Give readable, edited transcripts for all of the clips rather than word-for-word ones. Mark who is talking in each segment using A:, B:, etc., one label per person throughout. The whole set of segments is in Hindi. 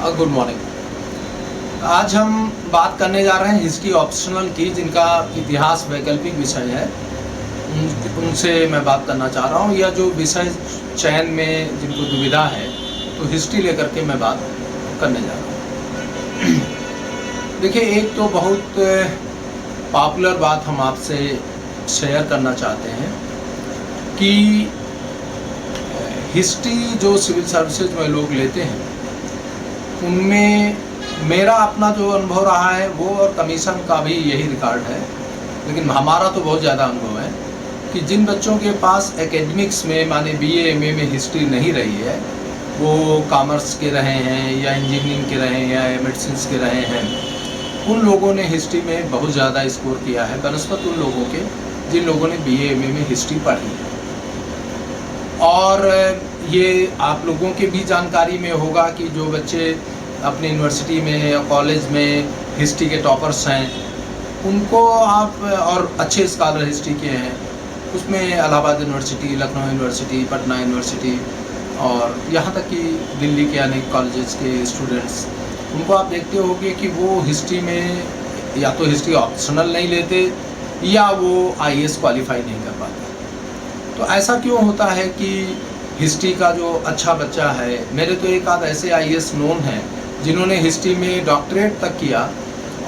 A: Good morning. आज हम बात करने जा रहे हैं हिस्ट्री ऑप्शनल की, जिनका इतिहास वैकल्पिक विषय है। उनसे मैं बात करना चाह रहा हूँ, या जो विषय चयन में जिनको दुविधा है, तो हिस्ट्री लेकर के मैं बात करने जा रहा हूँ। देखिए, एक तो बहुत पॉपुलर बात हम आपसे शेयर करना चाहते हैं कि हिस्ट्री जो सिविल सर्विसेज में लोग लेते हैं, उनमें मेरा अपना जो अनुभव रहा है वो, और कमीशन का भी यही रिकॉर्ड है, लेकिन हमारा तो बहुत ज़्यादा अनुभव है कि जिन बच्चों के पास एकेडमिक्स में माने BA MA में हिस्ट्री नहीं रही है, वो कॉमर्स के रहे हैं या इंजीनियरिंग के रहे हैं या मेडिसिन के रहे हैं, उन लोगों ने हिस्ट्री में बहुत ज़्यादा स्कोर किया है बनस्पत उन लोगों के जिन लोगों ने BA MA में हिस्ट्री पढ़ी है। और ये आप लोगों के भी जानकारी में होगा कि जो बच्चे अपने यूनिवर्सिटी में या कॉलेज में हिस्ट्री के टॉपर्स हैं, उनको आप, और अच्छे स्कॉलर हिस्ट्री के हैं, उसमें Allahabad university, Lucknow university, Patna university और यहाँ तक कि दिल्ली के अनेक कॉलेजेस के स्टूडेंट्स, उनको आप देखते होंगे कि वो हिस्ट्री में या तो हिस्ट्री ऑप्शनल नहीं लेते या वो IAS क्वालिफाई नहीं कर पाते। तो ऐसा क्यों होता है कि हिस्ट्री का जो अच्छा बच्चा है, मेरे तो एक आध ऐसे IAS नोन हैं जिन्होंने हिस्ट्री में डॉक्टरेट तक किया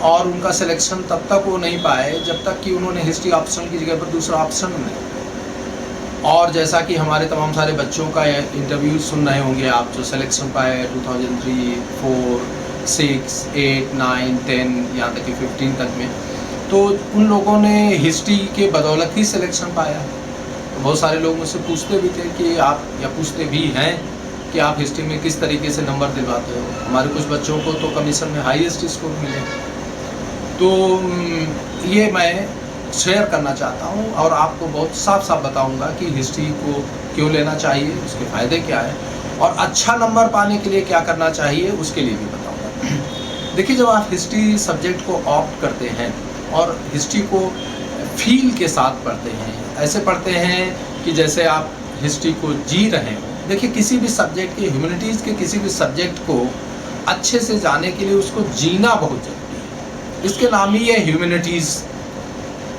A: और उनका सिलेक्शन तब तक वो नहीं पाए जब तक कि उन्होंने हिस्ट्री ऑप्शन की जगह पर दूसरा ऑप्शन नहीं। और जैसा कि हमारे तमाम सारे बच्चों का इंटरव्यू सुन रहे होंगे आप, जो सिलेक्शन पाए 2003, 4, 6, 8, 9, 10 यहाँ तक कि 15 तक में, तो उन लोगों ने हिस्ट्री के बदौलत ही सिलेक्शन पाया। तो बहुत सारे लोग मुझसे पूछते भी थे कि आप, या पूछते भी हैं कि आप हिस्ट्री में किस तरीके से नंबर दिलवाते हो। हमारे कुछ बच्चों को तो कमीशन में हाईएस्ट स्कोर मिले। तो ये मैं शेयर करना चाहता हूँ और आपको बहुत साफ साफ बताऊँगा कि हिस्ट्री को क्यों लेना चाहिए, उसके फ़ायदे क्या है, और अच्छा नंबर पाने के लिए क्या करना चाहिए उसके लिए भी बताऊँगा। देखिए, जब आप हिस्ट्री सब्जेक्ट को ऑप्ट करते हैं और हिस्ट्री को फील के साथ पढ़ते हैं, ऐसे पढ़ते हैं कि जैसे आप हिस्ट्री को जी रहे हो। देखिए, किसी भी सब्जेक्ट के, ह्यूमैनिटीज़ के किसी भी सब्जेक्ट को अच्छे से जानने के लिए उसको जीना बहुत ज़रूरी है। इसके नाम ही है ह्यूमैनिटीज़।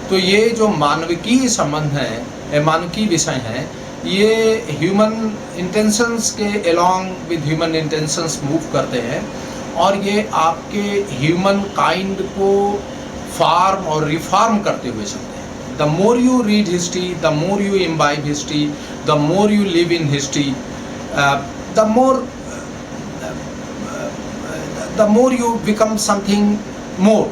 A: तो ये जो मानविकी संबंध है, मानविकी विषय हैं, ये ह्यूमन इंटेंशंस के along with human intentions move करते हैं, और ये आपके ह्यूमन काइंड को फार्म और रिफॉर्म करते हुए चलते हैं। The more you read history, the more you imbibe history, the more you live in history, the more you become something more.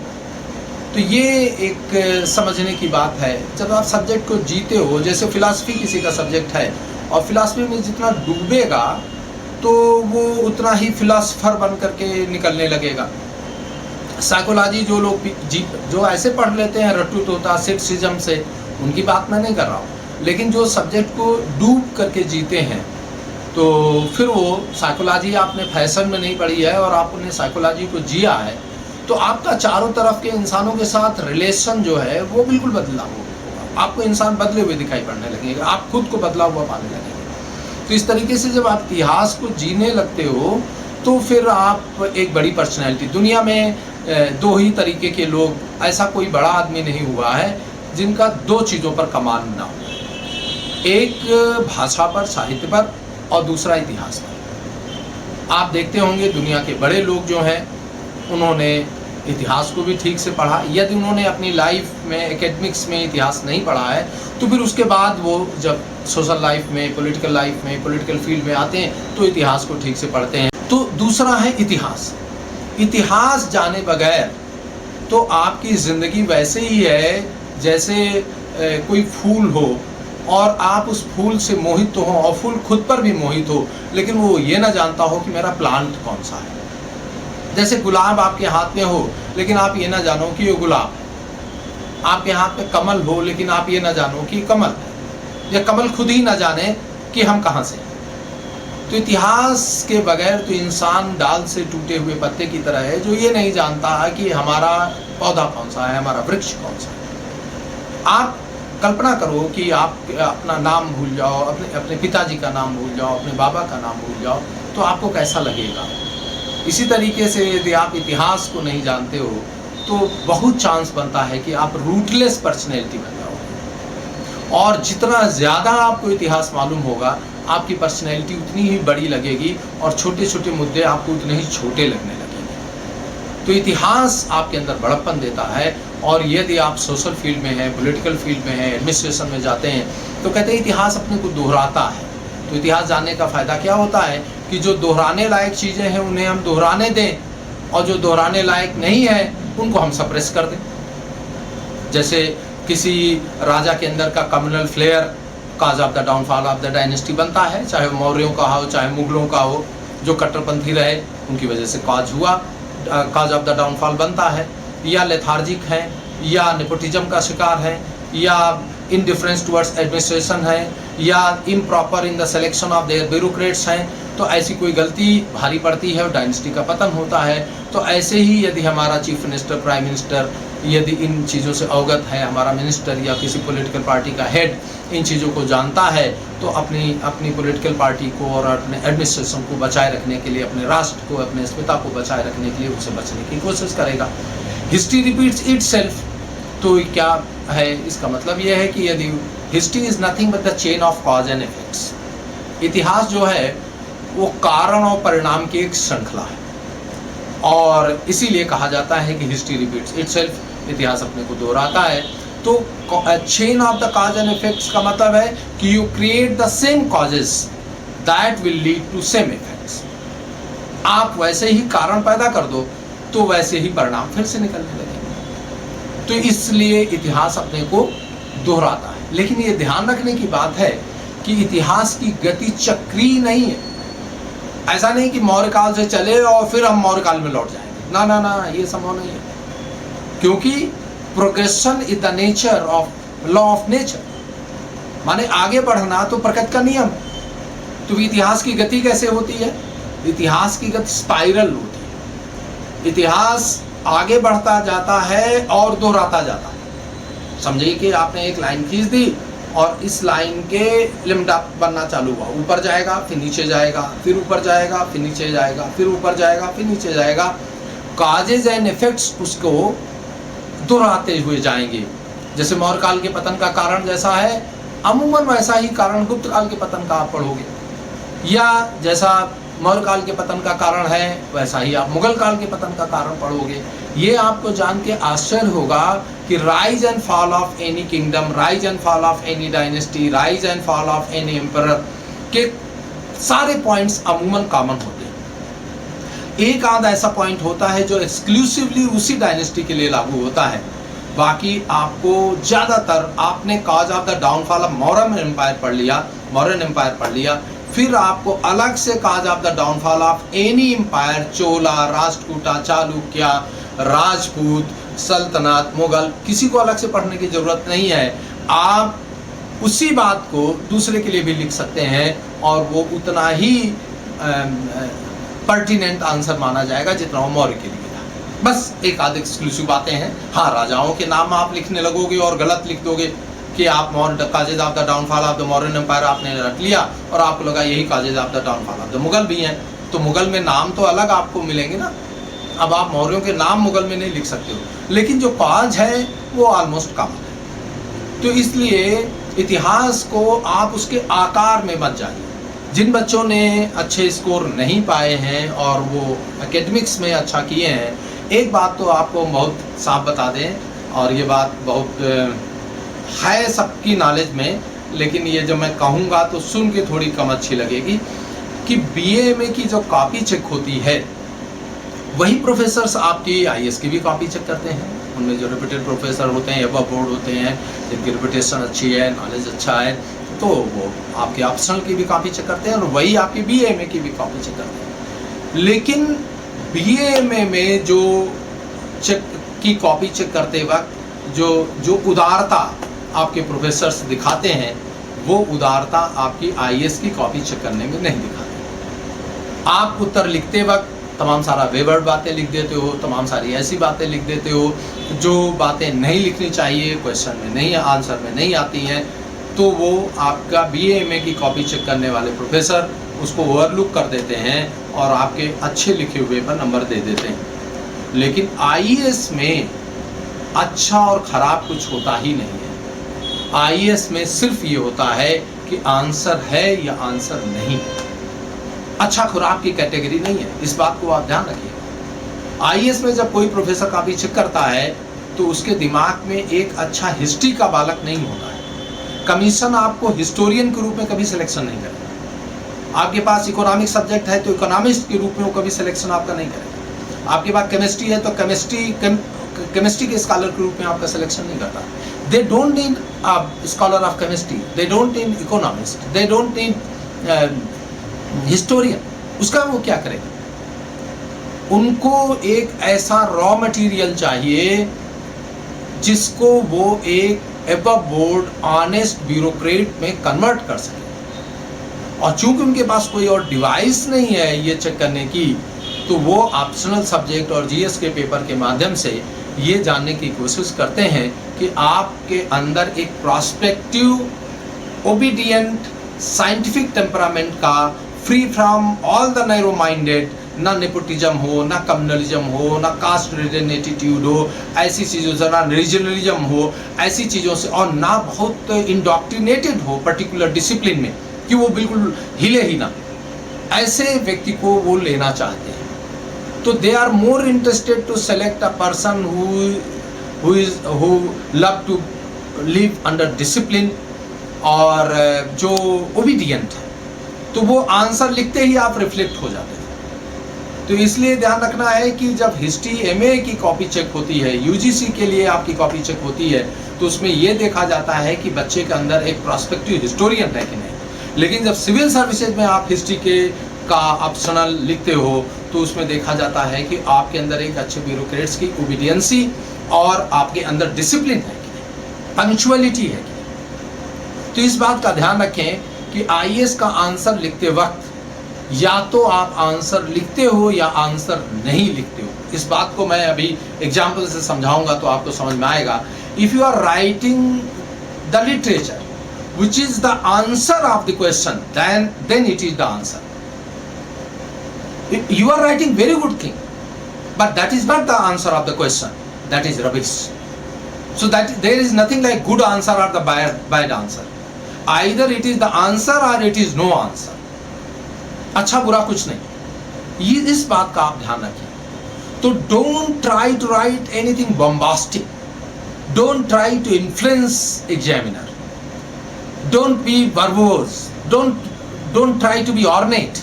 A: तो ये एक समझने की बात है। जब आप सब्जेक्ट को जीते हो, जैसे फिलॉसफी किसी का सब्जेक्ट है, और फिलॉसफी में जितना डूबेगा तो वो उतना ही फिलॉसफर बन करके निकलने लगेगा। साइकोलॉजी जो लोग जो ऐसे पढ़ लेते हैं रट्टू तोता सिक्सिज्म से, उनकी बात मैं नहीं कर रहा हूँ, लेकिन जो सब्जेक्ट को डूब करके जीते हैं, तो फिर वो साइकोलॉजी आपने फैशन में नहीं पढ़ी है और आपने साइकोलॉजी को जिया है, तो आपका चारों तरफ के इंसानों के साथ रिलेशन जो है वो बिल्कुल बदला होगा। आपको इंसान बदले हुए दिखाई पड़ने लगेगा, आप खुद को बदला हुआ पाने लगेंगे। तो इस तरीके से जब आप इतिहास को जीने लगते हो, तो फिर आप एक बड़ी पर्सनैलिटी, दुनिया में दो ही तरीके के लोग, ऐसा कोई बड़ा आदमी नहीं हुआ है जिनका दो चीज़ों पर कमान ना हो, एक भाषा पर, साहित्य पर, और दूसरा इतिहास पर। आप देखते होंगे दुनिया के बड़े लोग जो हैं, उन्होंने इतिहास को भी ठीक से पढ़ा। यदि उन्होंने अपनी लाइफ में एकेडमिक्स में इतिहास नहीं पढ़ा है, तो फिर उसके बाद वो जब सोशल लाइफ में, पॉलिटिकल लाइफ में, पॉलिटिकल फील्ड में आते हैं, तो इतिहास को ठीक से पढ़ते हैं। तो दूसरा है इतिहास। इतिहास जाने बगैर तो आपकी ज़िंदगी वैसे ही है जैसे कोई फूल हो और आप उस फूल से मोहित तो हो और फूल खुद पर भी मोहित हो, लेकिन वो ये ना जानता हो कि मेरा प्लांट कौन सा है। जैसे गुलाब आपके हाथ में हो, लेकिन आप ये ना जानो कि ये गुलाब है। आपके हाथ में कमल हो, लेकिन आप ये ना जानो कि कमल है, या कमल खुद ही ना जाने कि हम कहाँ से हैं। तो इतिहास के बगैर तो इंसान डाल से टूटे हुए पत्ते की तरह है, जो ये नहीं जानता है कि हमारा पौधा कौन सा है, हमारा वृक्ष कौन सा है। आप कल्पना करो कि आप अपना नाम भूल जाओ, अपने पिताजी का नाम भूल जाओ, अपने बाबा का नाम भूल जाओ, तो आपको कैसा लगेगा। इसी तरीके से यदि आप इतिहास को नहीं जानते हो तो बहुत चांस बनता है कि आप रूटलेस पर्सनैलिटी बन जाओगे, और जितना ज़्यादा आपको इतिहास मालूम होगा आपकी पर्सनैलिटी उतनी ही बड़ी लगेगी और छोटे छोटे मुद्दे आपको उतने ही छोटे लगने लगेंगे। तो इतिहास आपके अंदर बड़प्पन देता है। और यदि आप सोशल फील्ड में हैं, पॉलिटिकल फील्ड में हैं, एडमिनिस्ट्रेशन में जाते हैं तो कहते हैं इतिहास अपने को दोहराता है। तो इतिहास जानने का फ़ायदा क्या होता है कि जो दोहराने लायक चीज़ें हैं उन्हें हम दोहराने दें, और जो दोहराने लायक नहीं है उनको हम सप्रेस कर दें। जैसे किसी राजा के अंदर का communal flare cause of the downfall of the dynasty बनता है, चाहे मौर्यों का हो चाहे मुगलों का हो, जो कट्टरपंथी रहे उनकी वजह से काज ऑफ द डाउनफॉल बनता है, या लेथार्जिक हैं, या नेपोटिज्म का शिकार है, या इनडिफरेंस टुवर्ड्स एडमिनिस्ट्रेशन है, या improper in the selection of their bureaucrats हैं। तो ऐसी कोई गलती भारी पड़ती है और डायनेस्टी का पतन होता है। तो ऐसे ही यदि हमारा चीफ मिनिस्टर, प्राइम मिनिस्टर यदि इन चीज़ों से अवगत है, हमारा मिनिस्टर या किसी पॉलिटिकल पार्टी का हेड इन चीज़ों को जानता है, तो अपनी पॉलिटिकल पार्टी को और अपने एडमिनिस्ट्रेशन को बचाए रखने के लिए, अपने राष्ट्र को, अपने अस्मिता को बचाए रखने के लिए उसे बचने की कोशिश करेगा। History repeats itself. तो क्या है इसका मतलब यह है कि यदि history is nothing but the chain of cause and effects, इतिहास जो है वो कारण और परिणाम की एक श्रृंखला है, और इसीलिए कहा जाता है कि हिस्ट्री रिपीट्स इटसेल्फ, इतिहास अपने को दोहराता है। तो chain of the cause and effects का मतलब है कि you create the same causes that will lead to same effects. आप वैसे ही कारण पैदा कर दो तो वैसे ही परिणाम फिर से निकलने लगेंगे। तो इसलिए इतिहास अपने को दोहराता है। लेकिन ये ध्यान रखने की बात है कि इतिहास की गति चक्रीय नहीं है। ऐसा नहीं कि मौर्य काल से चले और फिर हम मौर्य काल में लौट जाएंगे, ना ना ना, ये संभव नहीं है। क्योंकि progression is the nature of law of nature, माने आगे बढ़ना तो प्रकृति का नियम। तो इतिहास की गति कैसे होती है? इतिहास की गति स्पाइरल होती है। इतिहास आगे बढ़ता जाता है और दोहराता जाता है। समझिए कि आपने एक लाइन खींच दी और इस लाइन के लिमिट बनना चालू हुआ, ऊपर जाएगा फिर नीचे जाएगा, फिर ऊपर जाएगा फिर नीचे जाएगा, फिर ऊपर जाएगा फिर नीचे जाएगा। काजेज एंड इफेक्ट्स उसको दोहराते हुए जाएंगे। जैसे मौर्य काल के पतन का कारण जैसा है, अमूमन वैसा ही कारण गुप्त काल के पतन का आप पढ़ोगे, या जैसा मौर्य काल के पतन का कारण है वैसा ही आप मुगल काल के पतन का कारण पढ़ोगे। ये आपको जान के आश्चर्य होगा कि rise and fall of any kingdom, rise and fall of any dynasty, rise and fall of any emperor के सारे पॉइंट्स अमूमन कॉमन होते हैं। एक आध ऐसा पॉइंट होता है जो एक्सक्लूसिवली उसी डायनेस्टी के लिए लागू होता है। बाकी आपको ज़्यादातर, आपने cause of the downfall of Mauryan empire पढ़ लिया, मौर्यन एम्पायर पढ़ लिया, फिर आपको अलग से cause of the downfall of any empire, Chola, Rashtrakuta, Chalukya, Rajput, सल्तनत, मुगल, किसी को अलग से पढ़ने की ज़रूरत नहीं है। आप उसी बात को दूसरे के लिए भी लिख सकते हैं और वो उतना ही पर्टिनेंट आंसर माना जाएगा जितना वो मौर्य के लिए था। बस एक आध एक्सक्लूसिव बातें हैं। हाँ, राजाओं के नाम आप लिखने लगोगे और गलत लिख दोगे कि आप causes of the downfall of the Mauryan empire आपने रट लिया और आपको लगा यही causes of the downfall of the Mughal भी हैं, तो मुगल में नाम तो अलग आपको मिलेंगे ना। अब आप मौर्यों के नाम मुगल में नहीं लिख सकते हो, लेकिन जो काज है वो ऑलमोस्ट कॉमन है। तो इसलिए इतिहास को आप उसके आकार में मत जाइए। जिन बच्चों ने अच्छे स्कोर नहीं पाए हैं और वो एकेडमिक्स में अच्छा किए हैं, एक बात तो आपको बहुत साफ बता दें, और ये बात बहुत है सबकी नॉलेज में, लेकिन ये जो मैं कहूँगा तो सुन के थोड़ी कम अच्छी लगेगी, कि BA की जो कॉपी चेक होती है वही प्रोफेसर्स आपकी IAS की भी कॉपी चेक करते हैं। उनमें जो रेप्यूटेड प्रोफेसर होते हैं, एबव बोर्ड होते हैं, जिनकी रेपुटेशन अच्छी है, नॉलेज अच्छा है, तो वो आपके ऑप्शनल की भी कॉपी चेक करते हैं और वही आपकी BA की भी कॉपी चेक करते हैं। लेकिन BA में जो चेक की कॉपी चेक करते वक्त जो उदारता आपके प्रोफेसर्स दिखाते हैं, वो उदारता आपकी IAS की कॉपी चेक करने में नहीं दिखाते। आप उत्तर लिखते वक्त तमाम सारा वेवर्ड बातें लिख देते हो, तमाम सारी ऐसी बातें लिख देते हो जो बातें नहीं लिखनी चाहिए, क्वेश्चन में नहीं, आंसर में नहीं आती हैं, तो वो आपका BA की कॉपी चेक करने वाले प्रोफेसर उसको ओवरलुक कर देते हैं और आपके अच्छे लिखे हुए पर नंबर दे देते हैं। लेकिन आईएएस में अच्छा और ख़राब कुछ होता ही नहीं है। आईएएस में सिर्फ ये होता है कि आंसर है या आंसर नहीं। अच्छा खराब की कैटेगरी नहीं है, इस बात को आप ध्यान रखिएगा। आईएएस में जब कोई प्रोफेसर कॉपी चेक करता है तो उसके दिमाग में एक अच्छा हिस्ट्री का बालक नहीं होता है। कमीशन आपको हिस्टोरियन के रूप में कभी सिलेक्शन नहीं करेगा। आपके पास इकोनॉमिक सब्जेक्ट है तो इकोनॉमिस्ट के रूप में वो कभी सिलेक्शन आपका नहीं करेगा। आपके पास केमिस्ट्री है तो केमिस्ट्री के स्कॉलर के रूप में आपका सिलेक्शन नहीं करता। They don't need scholar of chemistry, they don't need economist, they don't need historian. उसका वो क्या करेगा? उनको एक ऐसा रॉ मटेरियल चाहिए जिसको वो एक एबव बोर्ड ऑनेस्ट ब्यूरोक्रेट में कन्वर्ट कर सके। और चूंकि उनके पास कोई और डिवाइस नहीं है ये चेक करने की, तो वो ऑप्शनल सब्जेक्ट और जीएस के पेपर के माध्यम से ये जानने की कोशिश करते हैं कि आपके अंदर एक प्रोस्पेक्टिव, ओबीडियंट, साइंटिफिक टेम्परामेंट का, free from all the narrow minded, ना नेपोटिज्म हो, ना कम्युनलिज्म हो, ना कास्ट रिलेटेड एटीट्यूड हो, ऐसी चीज़ों से, ना रीजनलिज्म हो, ऐसी चीज़ों से, और ना बहुत इंडोक्ट्रिनेटेड हो पर्टिकुलर डिसिप्लिन में कि वो बिल्कुल हिले ही ना। ऐसे व्यक्ति को वो लेना चाहते हैं। तो they are more interested to select a person who love to live under discipline और जो ओबीडियंट है। तो वो आंसर लिखते ही आप रिफ्लेक्ट हो जाते हैं। तो इसलिए ध्यान रखना है कि जब हिस्ट्री एमए की कॉपी चेक होती है, यूजीसी के लिए आपकी कॉपी चेक होती है, तो उसमें ये देखा जाता है कि बच्चे के अंदर एक प्रोस्पेक्टिव हिस्टोरियन है कि नहीं। लेकिन जब सिविल सर्विसेज में आप हिस्ट्री का ऑप्शनल लिखते हो तो उसमें देखा जाता है कि आपके अंदर एक अच्छे ब्यूरोक्रेट्स की ओबीडियंसी और आपके अंदर डिसिप्लिन है कि नहीं, पंक्चुअलिटी है कि नहीं। तो इस बात का ध्यान रखें कि आईएएस का आंसर लिखते वक्त या तो आप आंसर लिखते हो या आंसर नहीं लिखते हो। इस बात को मैं अभी एग्जाम्पल से समझाऊंगा तो आपको समझ में आएगा। If you are writing the literature which is the answer of the question, then it is the answer. You are writing very good thing, but that is not the answer of the question. That is rubbish. So that there is nothing like good answer or the bad answer. Either it is the answer or it is no answer. अच्छा बुरा कुछ नहीं। ये इस बात का आप ध्यान रखिए। तो don't try to write anything bombastic. Don't try to influence examiner. Don't be verbose. Don't try to be ornate.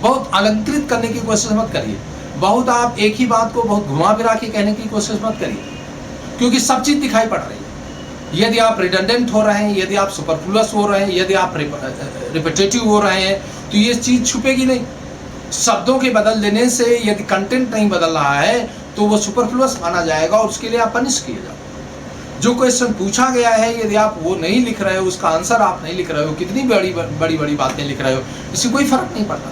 A: बहुत अलंकृत करने की कोशिश मत करिए। बहुत आप एक ही बात को बहुत घुमा फिरा के कहने की कोशिश मत करिए, क्योंकि सब चीज़ दिखाई पड़ रही है। यदि आप रिडंडेंट हो रहे हैं, यदि आप सुपरफ्लुअस हो रहे हैं, यदि आप रिपीटेटिव हो रहे हैं, तो ये चीज़ छुपेगी नहीं। शब्दों के बदल देने से यदि कंटेंट नहीं बदल रहा है तो वो सुपरफ्लुअस माना जाएगा और उसके लिए आप पनिश किए जाओ। जो क्वेश्चन पूछा गया है यदि आप वो नहीं लिख रहे हो, उसका आंसर आप नहीं लिख रहे हो, कितनी बड़ी बातें लिख रहे हो, इससे कोई फर्क नहीं पड़ता।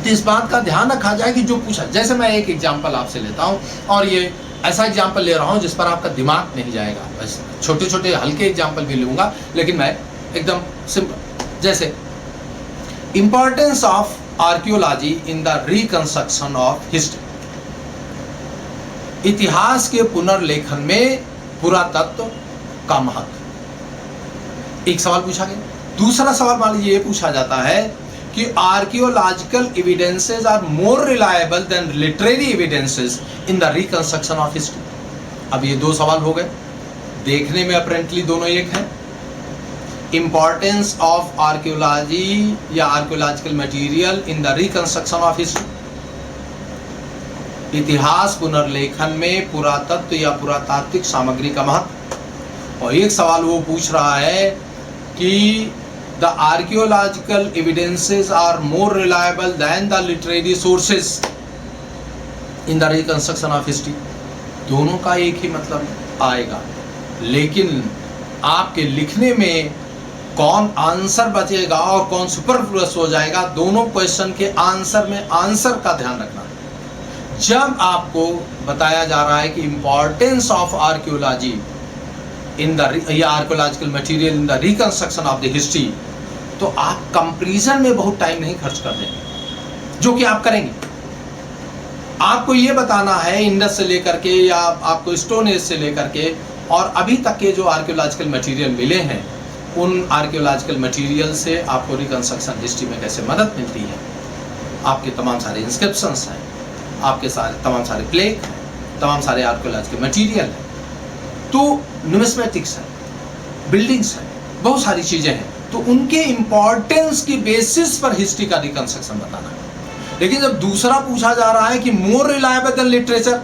A: तो इस बात का ध्यान रखा जाए कि जो पूछा, जैसे मैं एक एग्जांपल आपसे लेता हूं और ये ऐसा एग्जांपल ले रहा हूं जिस पर आपका दिमाग नहीं जाएगा। बस छोटे छोटे हल्के एग्जांपल भी लूँगा, लेकिन मैं एकदम सिंपल। जैसे importance of archaeology in the reconstruction of history. इतिहास के पुनर्लेखन में पुरातत्व का महत्व। एक सवाल पूछा गया। दूसरा सवाल मान लीजिए ये पूछा जाता है कि archaeological evidences are more reliable than literary evidences in the reconstruction of history. अब ये दो सवाल हो गए, देखने में अपेरेंटली दोनों एक हैं। इंपॉर्टेंस ऑफ आर्कियोलॉजी या archaeological material in the reconstruction of history. इतिहास पुनर्लेखन में पुरातत्व या पुरातात्विक सामग्री का महत्व। और एक सवाल वो पूछ रहा है कि the archaeological evidences are more reliable than the literary sources in the reconstruction of history. दोनों का एक ही मतलब आएगा, लेकिन आपके लिखने में कौन आंसर बचेगा और कौन सुपरफ्लुअस हो जाएगा, दोनों क्वेश्चन के आंसर में आंसर का ध्यान रखना। जब आपको बताया जा रहा है कि importance of archaeology in the या archaeological material in the reconstruction of the history, तो आप कंपैरिजन में बहुत टाइम नहीं खर्च कर देंगे। जो कि आप करेंगे। आपको ये बताना है इंडस से लेकर के या आपको स्टोन एज से लेकर के और अभी तक के जो आर्कियोलॉजिकल मटेरियल मिले हैं, उन आर्कियोलॉजिकल मटेरियल से आपको रिकंस्ट्रक्शन हिस्ट्री में कैसे मदद मिलती है। आपके तमाम सारे इंस्क्रिप्शंस हैं, आपके तमाम सारे प्लेक हैं, तमाम सारे आर्कियोलॉजिकल मटेरियल हैं, तो न्यूमिस्मेटिक्स है, बिल्डिंग्स हैं, बहुत सारी चीज़ें हैं। तो उनके इम्पोर्टेंस की बेसिस पर हिस्ट्री का रिकंस्ट्रक्शन बताना है। लेकिन जब दूसरा पूछा जा रहा है कि मोर रिलायबल देन लिटरेचर,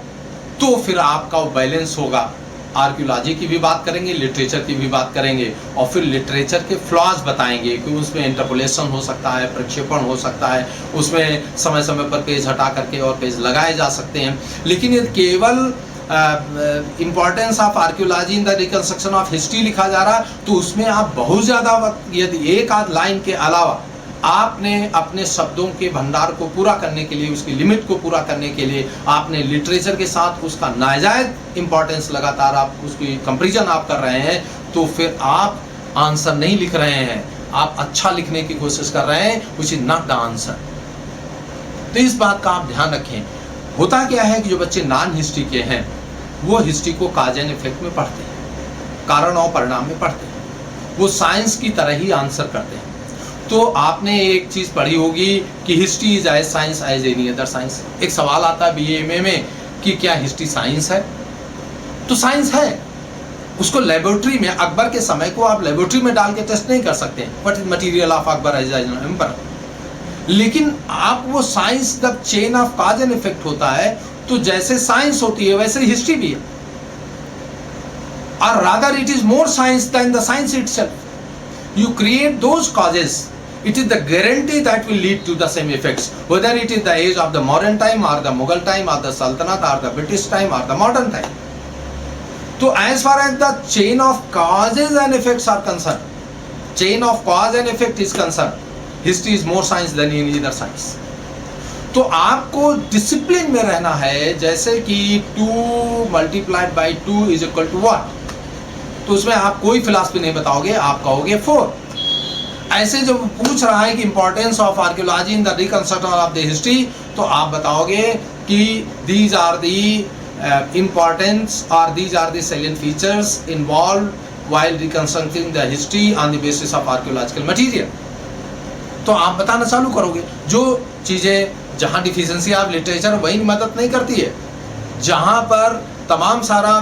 A: तो फिर आपका बैलेंस होगा। आर्कियोलॉजी की भी बात करेंगे, लिटरेचर की भी बात करेंगे और फिर लिटरेचर के फ्लॉज बताएंगे कि उसमें इंटरपोलेशन हो सकता है, प्रक्षेपण हो सकता है, उसमें समय समय पर पेज हटा करके और पेज लगाए जा सकते हैं। लेकिन ये केवल importance of archaeology in the reconstruction of history लिखा जा रहा है, तो उसमें आप बहुत ज़्यादा यदि एक आध लाइन के अलावा आपने अपने शब्दों के भंडार को पूरा करने के लिए, उसकी लिमिट को पूरा करने के लिए आपने लिटरेचर के साथ उसका नाजायज इंपॉर्टेंस लगातार आप उसकी कंपैरिजन आप कर रहे हैं, तो फिर आप आंसर नहीं लिख रहे हैं, आप अच्छा लिखने की कोशिश कर रहे हैं, which is not the answer. तो इस बात का आप ध्यान रखें। होता क्या है कि जो बच्चे नॉन हिस्ट्री के हैं वो हिस्ट्री को काज एंड इफेक्ट में पढ़ते हैं, कारण और परिणाम में पढ़ते हैं, वो साइंस की तरह ही आंसर करते हैं। तो आपने एक चीज़ पढ़ी होगी कि history is as science as any other science. एक सवाल आता है BA MA में कि क्या हिस्ट्री साइंस है? तो साइंस है। उसको लेबोरेटरी में, अकबर के समय को आप लेबोरेटरी में डाल के टेस्ट नहीं कर सकते, what is material of Akbar as an emperor. लेकिन आप वो साइंस जब chain of cause and effect होता है, तो जैसे साइंस होती है वैसे हिस्ट्री भी है, और rather it is more science than the science itself. You create those causes, it is the guarantee that will lead to the same effects, whether it is the age of the modern time or the Mughal time or the Sultanate or the British time or the modern time. So as far as the chain of causes and effects are concerned, chain of cause and effect is concerned, history is more science than any other science. तो आपको डिसिप्लिन में रहना है, जैसे कि 2 multiplied by 2 is equal to 1, तो उसमें आप कोई फिलॉसफी नहीं बताओगे, आप कहोगे 4। ऐसे जब पूछ रहा है कि importance of archaeology in the reconstruction of the history, तो आप बताओगे कि दीज आर द इम्पॉर्टेंस और these are the salient features involve while reconstructing the history on the basis of archaeological material. तो आप बताना चालू करोगे। जो चीज़ें जहाँ डिफिशिएंसी ऑफ लिटरेचर वही मदद नहीं करती है, जहाँ पर तमाम सारा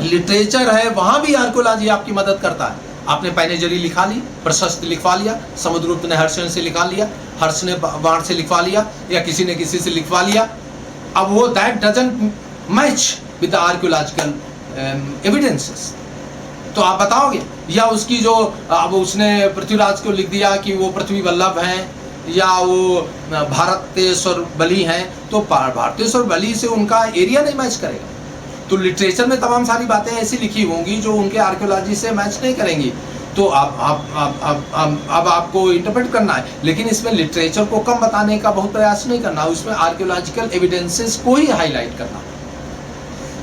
A: लिटरेचर है वहाँ भी आर्कियोलॉजी आपकी मदद करता है। आपने पैनेजरी लिखा ली, प्रशस्त लिखवा लिया, समुद्रगुप्त ने हर्षण से लिखा लिया, हर्ष ने बाण से लिखवा लिया, या किसी ने किसी से लिखवा लिया। अब वो that doesn't match with the archaeological evidences, तो आप बताओगे। या उसकी जो अब उसने पृथ्वीराज को लिख दिया कि वो पृथ्वी वल्लभ हैं या वो भारतेश्वर बली हैं, तो भारतेश्वर बली से उनका एरिया नहीं मैच करेगा। तो लिटरेचर में तमाम सारी बातें ऐसी लिखी होंगी जो उनके आर्कियोलॉजी से मैच नहीं करेंगी, तो अब आपको इंटरप्रेट करना है। लेकिन इसमें लिटरेचर को कम बताने का बहुत प्रयास नहीं करना, उसमें आर्कियोलॉजिकल एविडेंसेस को ही हाईलाइट करना।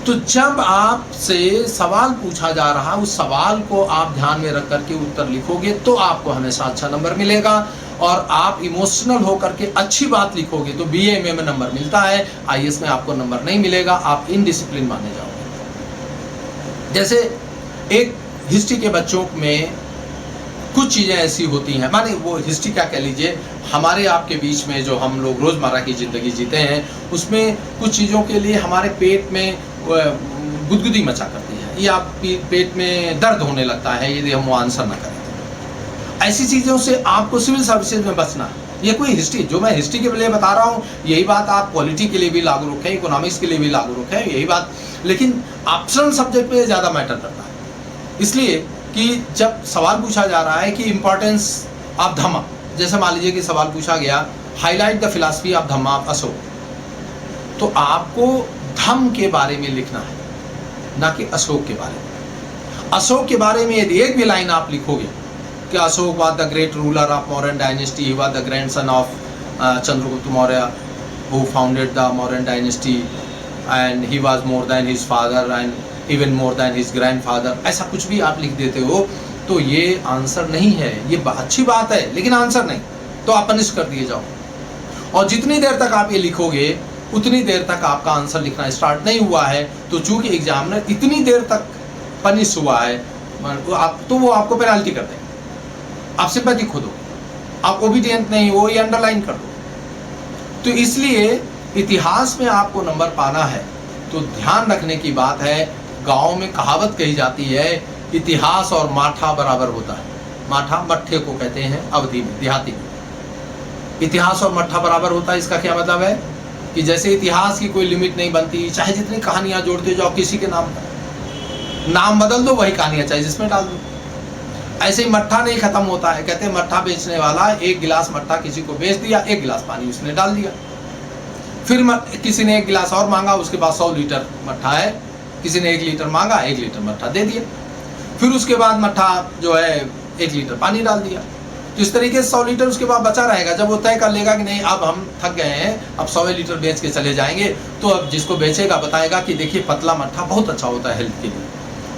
A: तो जब आपसे सवाल पूछा जा रहा है, उस सवाल को आप ध्यान में रख करके उत्तर लिखोगे तो आपको हमेशा अच्छा नंबर मिलेगा। और आप इमोशनल होकर के अच्छी बात लिखोगे तो BA MA में नंबर मिलता है, IAS में आपको नंबर नहीं मिलेगा, आप इनडिसिप्लिन माने जाओगे। जैसे एक हिस्ट्री के बच्चों में कुछ चीज़ें ऐसी होती हैं, माने वो हिस्ट्री क्या कह लीजिए, हमारे आपके बीच में जो हम लोग रोज़मर्रा की ज़िंदगी जीते हैं, उसमें कुछ चीज़ों के लिए हमारे पेट में गुदगुदी मचा करती है या पेट में दर्द होने लगता है यदि हम वो आंसर ना करें। ऐसी चीज़ों से आपको सिविल सर्विसेज में बचना है। ये कोई हिस्ट्री, जो मैं हिस्ट्री के लिए बता रहा हूँ, यही बात आप पॉलिटी के लिए भी लागू रखें, इकोनॉमिक्स के लिए भी लागू रखें, यही बात। लेकिन ऑप्शनल सब्जेक्ट में ज़्यादा मैटर करता है, इसलिए कि जब सवाल पूछा जा रहा है कि इम्पोर्टेंस ऑफ धम्मा, जैसे मान लीजिए कि सवाल पूछा गया highlight the philosophy of Dhamma of Ashok, तो आपको धम्म के बारे में लिखना है, ना कि अशोक के बारे में। अशोक के बारे में यदि एक भी लाइन आप लिखोगे कि Ashok was the great ruler of Mauryan dynasty, he was the grandson of Chandragupta Maurya who founded the Mauryan dynasty and he was more than his father and even more than his grandfather, ऐसा कुछ भी आप लिख देते हो तो ये आंसर नहीं है। ये अच्छी बात है लेकिन आंसर नहीं, तो आप पनिश कर दिए जाओ। और जितनी देर तक आप ये लिखोगे उतनी देर तक आपका आंसर लिखना स्टार्ट नहीं हुआ है, तो चूंकि एग्जामिनर इतनी देर तक पनिश हुआ है तो वो आपको पेनाल्टी कर देंगे। आप सिंपैथी खो दो, आप ओबीडियंट नहीं हो, ये अंडरलाइन कर दो। तो इसलिए इतिहास में आपको नंबर पाना है तो ध्यान रखने की बात है, गाँव में कहावत कही जाती है, इतिहास और माठा बराबर होता है। माठा मट्ठे को कहते हैं अवधि में, देहाती में। इतिहास और मट्ठा बराबर होता है, इसका क्या मतलब है कि जैसे इतिहास की कोई लिमिट नहीं बनती, चाहे जितनी कहानियां जोड़ते जाओ किसी के नाम बदल दो, वही कहानियां चाहे जिसमें डाल दो। ऐसे ही मट्ठा नहीं खत्म होता है। कहते हैं मट्ठा बेचने वाला 1 गिलास मट्ठा किसी को बेच दिया, 1 गिलास पानी उसने डाल दिया, फिर किसी ने 1 गिलास और मांगा, उसके पास 100 लीटर मट्ठा है, किसी ने 1 लीटर मांगा, 1 लीटर मट्ठा दे दिया, फिर उसके बाद मट्ठा जो है 1 लीटर पानी डाल दिया। तो इस तरीके से 100 लीटर उसके बाद बचा रहेगा। जब वो तय कर लेगा कि नहीं अब हम थक गए हैं, अब 100 लीटर बेच के चले जाएंगे, तो अब जिसको बेचेगा बताएगा कि देखिए पतला मट्ठा बहुत अच्छा होता है हेल्थ के लिए,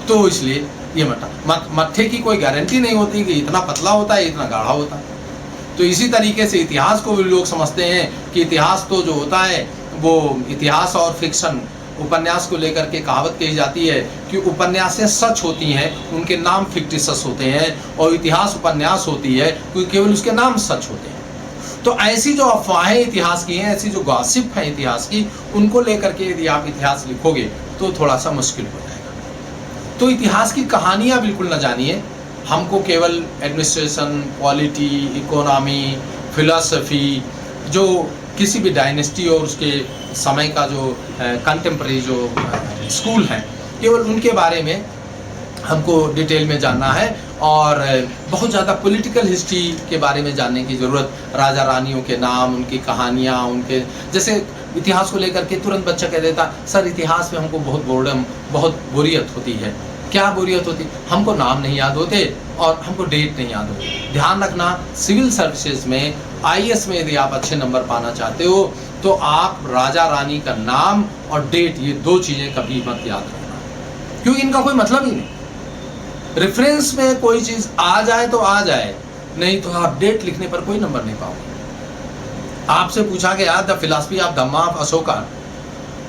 A: तो इसलिए ये मट्ठे की कोई गारंटी नहीं होती कि इतना पतला होता है, इतना गाढ़ा होता है। तो इसी तरीके से इतिहास को भी लोग समझते हैं कि इतिहास तो जो होता है वो इतिहास और फिक्शन, उपन्यास को लेकर के कहावत कही जाती है कि उपन्यासें सच होती हैं, उनके नाम फिक्टिशस होते हैं, और इतिहास उपन्यास होती है क्योंकि केवल उसके नाम सच होते हैं। तो ऐसी जो अफवाहें इतिहास की हैं, ऐसी जो गॉसिप है इतिहास की, उनको लेकर के यदि आप इतिहास लिखोगे तो थोड़ा सा मुश्किल हो जाएगा। तो इतिहास की कहानियाँ बिल्कुल न जानिए, हमको केवल एडमिनिस्ट्रेशन, पॉलिटी, इकोनॉमी, फिलॉसफी, जो किसी भी डायनेस्टी और उसके समय का जो कंटेम्प्रेरी जो स्कूल हैं, केवल उनके बारे में हमको डिटेल में जानना है। और बहुत ज़्यादा पॉलिटिकल हिस्ट्री के बारे में जानने की ज़रूरत, राजा रानियों के नाम, उनकी कहानियाँ, उनके जैसे इतिहास को लेकर के तुरंत बच्चा कह देता सर इतिहास में हमको बहुत बोर्डम, बहुत बोरियत होती है। क्या बोरियत होती? हमको नाम नहीं याद होते और हमको डेट नहीं याद होती। ध्यान रखना, सिविल सर्विसेज में, IAS में यदि आप अच्छे नंबर पाना चाहते हो तो आप राजा रानी का नाम और डेट, ये 2 चीज़ें कभी मत याद रखना, क्योंकि इनका कोई मतलब ही नहीं। रेफरेंस में कोई चीज़ आ जाए तो आ जाए, नहीं तो आप डेट लिखने पर कोई नंबर नहीं पाओगे। आपसे पूछा गया the philosophy of Dhamma of Ashoka,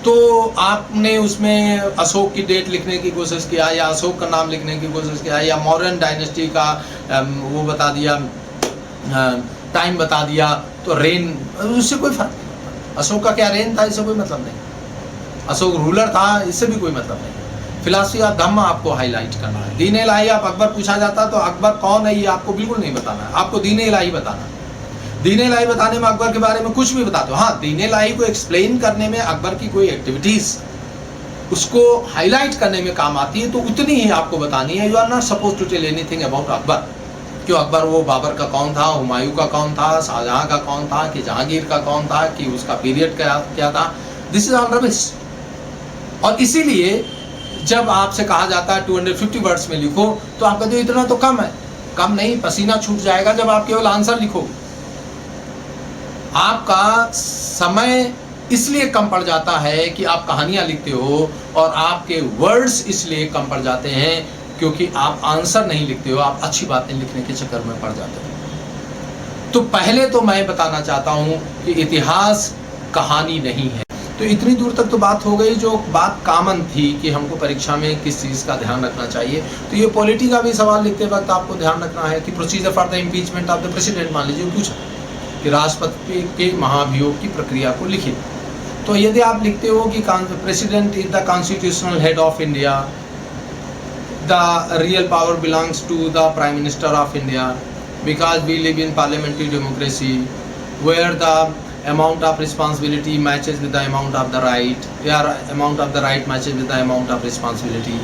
A: तो आपने उसमें अशोक की डेट लिखने की कोशिश किया, या अशोक का नाम लिखने की कोशिश किया, या मौर्यन डायनेस्टी का वो बता दिया, टाइम बता दिया, तो रेन, उससे कोई फर्क नहीं। अशोक का क्या रेन था, इससे कोई मतलब नहीं। अशोक रूलर था, इससे भी कोई मतलब नहीं। फिलॉसफी ऑफ धम्म आपको हाईलाइट करना है। दीन इलाही आप अकबर पूछा जाता तो अकबर कौन है ये आपको बिल्कुल नहीं बताना है, आपको दीन इलाही बताना है। दीन इलाही बताने में अकबर के बारे में कुछ भी बता दो, हाँ दीन इलाही को एक्सप्लेन करने में अकबर की कोई एक्टिविटीज उसको हाईलाइट करने में काम आती है, तो उतनी ही आपको बतानी है। You are not suppose to tell anything about Akbar. क्यों अकबर, वो बाबर का कौन था, हुमायूं का कौन था, शाहजहां का कौन था, कि जहांगीर का कौन था, कि उसका पीरियड क्या था, दिस इज ऑल रबिश। और इसीलिए जब आपसे कहा जाता है 250 वर्ड्स में लिखो, तो आप कहते हो इतना तो कम है। कम नहीं, पसीना छूट जाएगा जब आप केवल आंसर लिखोगे। आपका समय इसलिए कम पड़ जाता है कि आप कहानियां लिखते हो, और आपके वर्ड्स इसलिए कम पड़ जाते हैं क्योंकि आप आंसर नहीं लिखते हो, आप अच्छी बातें लिखने के चक्कर में पड़ जाते हो। तो पहले तो मैं बताना चाहता हूं कि इतिहास कहानी नहीं है। तो इतनी दूर तक तो बात हो गई, जो बात कॉमन थी कि हमको परीक्षा में किस चीज़ का ध्यान रखना चाहिए। तो ये पॉलिटी का भी सवाल लिखते वक्त आपको ध्यान रखना है कि procedure for the impeachment of the president, मान लीजिए पूछा कि राष्ट्रपति के महाभियोग की प्रक्रिया को लिखिए, तो यदि आप लिखते हो कि president is the constitutional head of India, the real power belongs to the prime minister of India, because we live in parliamentary democracy where the amount of responsibility matches with the amount of the right, या amount of the right matches with the amount of responsibility,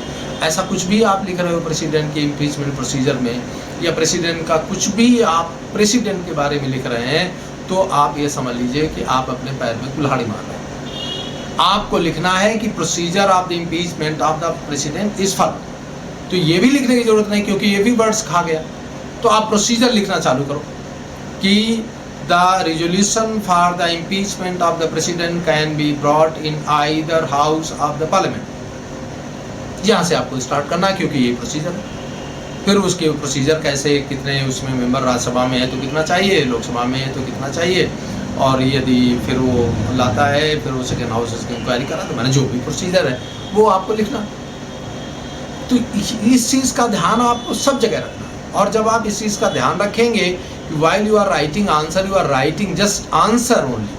A: ऐसा कुछ भी आप लिख रहे हो प्रेसिडेंट के इम्पीचमेंट प्रोसीजर में, या प्रेसिडेंट का कुछ भी आप प्रेसिडेंट के बारे में लिख रहे हैं, तो आप ये समझ लीजिए कि आप अपने पैर में कुल्हाड़ी मार रहे हैं। आपको लिखना है कि procedure of the impeachment of the president is follow. तो ये भी लिखने की जरूरत नहीं, क्योंकि ये भी वर्ड्स खा गया। तो आप प्रोसीजर लिखना चालू करो कि the resolution for the impeachment of the president can be brought in either house of the parliament। यहाँ से आपको स्टार्ट करना है, क्योंकि ये प्रोसीजर है। फिर उसके प्रोसीजर कैसे, कितने उसमें मेंबर राज्यसभा में है तो कितना चाहिए, लोकसभा में है तो कितना चाहिए, और यदि फिर वो लाता है, फिर वो सेकेंड हाउसेस की इंक्वायरी करा, तो मैंने जो भी प्रोसीजर है वो आपको लिखना। तो इस चीज़ का ध्यान आपको सब जगह रखना है। और जब आप इस चीज़ का ध्यान रखेंगे कि while you are writing answer, you are writing just answer only,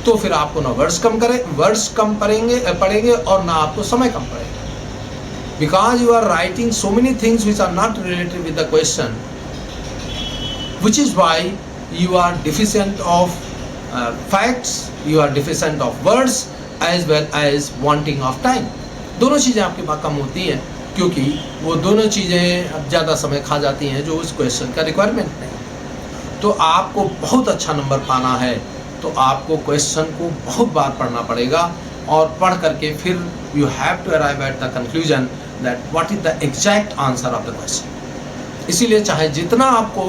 A: तो फिर आपको ना वर्ड्स कम पड़ेंगे और ना आपको समय कम पड़ेगा। Because you are writing so many things which are not related with the question, which is why you are deficient of facts, you are deficient of words as well as wanting of time. दोनों चीज़ें आपके पास कम होती हैं, क्योंकि वो दोनों चीज़ें ज़्यादा समय खा जाती हैं जो उस क्वेश्चन का रिक्वायरमेंट नहीं। तो आपको बहुत अच्छा नंबर पाना है तो आपको क्वेश्चन को बहुत बार पढ़ना पड़ेगा, और पढ़ करके फिर you have to arrive at the conclusion that what is the exact answer of the question. इसीलिए चाहे जितना आपको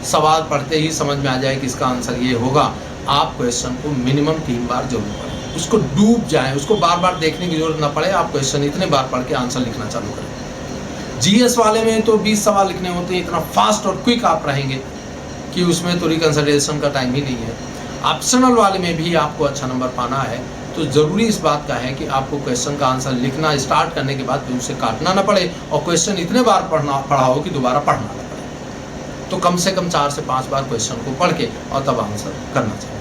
A: सवाल पढ़ते ही समझ में आ जाए कि इसका आंसर ये होगा, आप क्वेश्चन को मिनिमम 3 बार जरूर पढ़ें, उसको डूब जाएं, उसको बार बार देखने की जरूरत ना पड़े, आप क्वेश्चन इतने बार पढ़ के आंसर लिखना चालू करें। जीएस वाले में तो 20 सवाल लिखने होते हैं, इतना फास्ट और क्विक आप रहेंगे कि उसमें तो रिकंसिडरेशन का टाइम ही नहीं है। ऑप्शनल वाले में भी आपको अच्छा नंबर पाना है, तो ज़रूरी इस बात का है कि आपको क्वेश्चन का आंसर लिखना स्टार्ट करने के बाद फिर उसे काटना ना पड़े, और क्वेश्चन इतने बार पढ़ा हो कि दोबारा पढ़ना ना पड़े। तो कम से कम 4 से 5 बार क्वेश्चन को पढ़ के और तब आंसर करना चाहिए।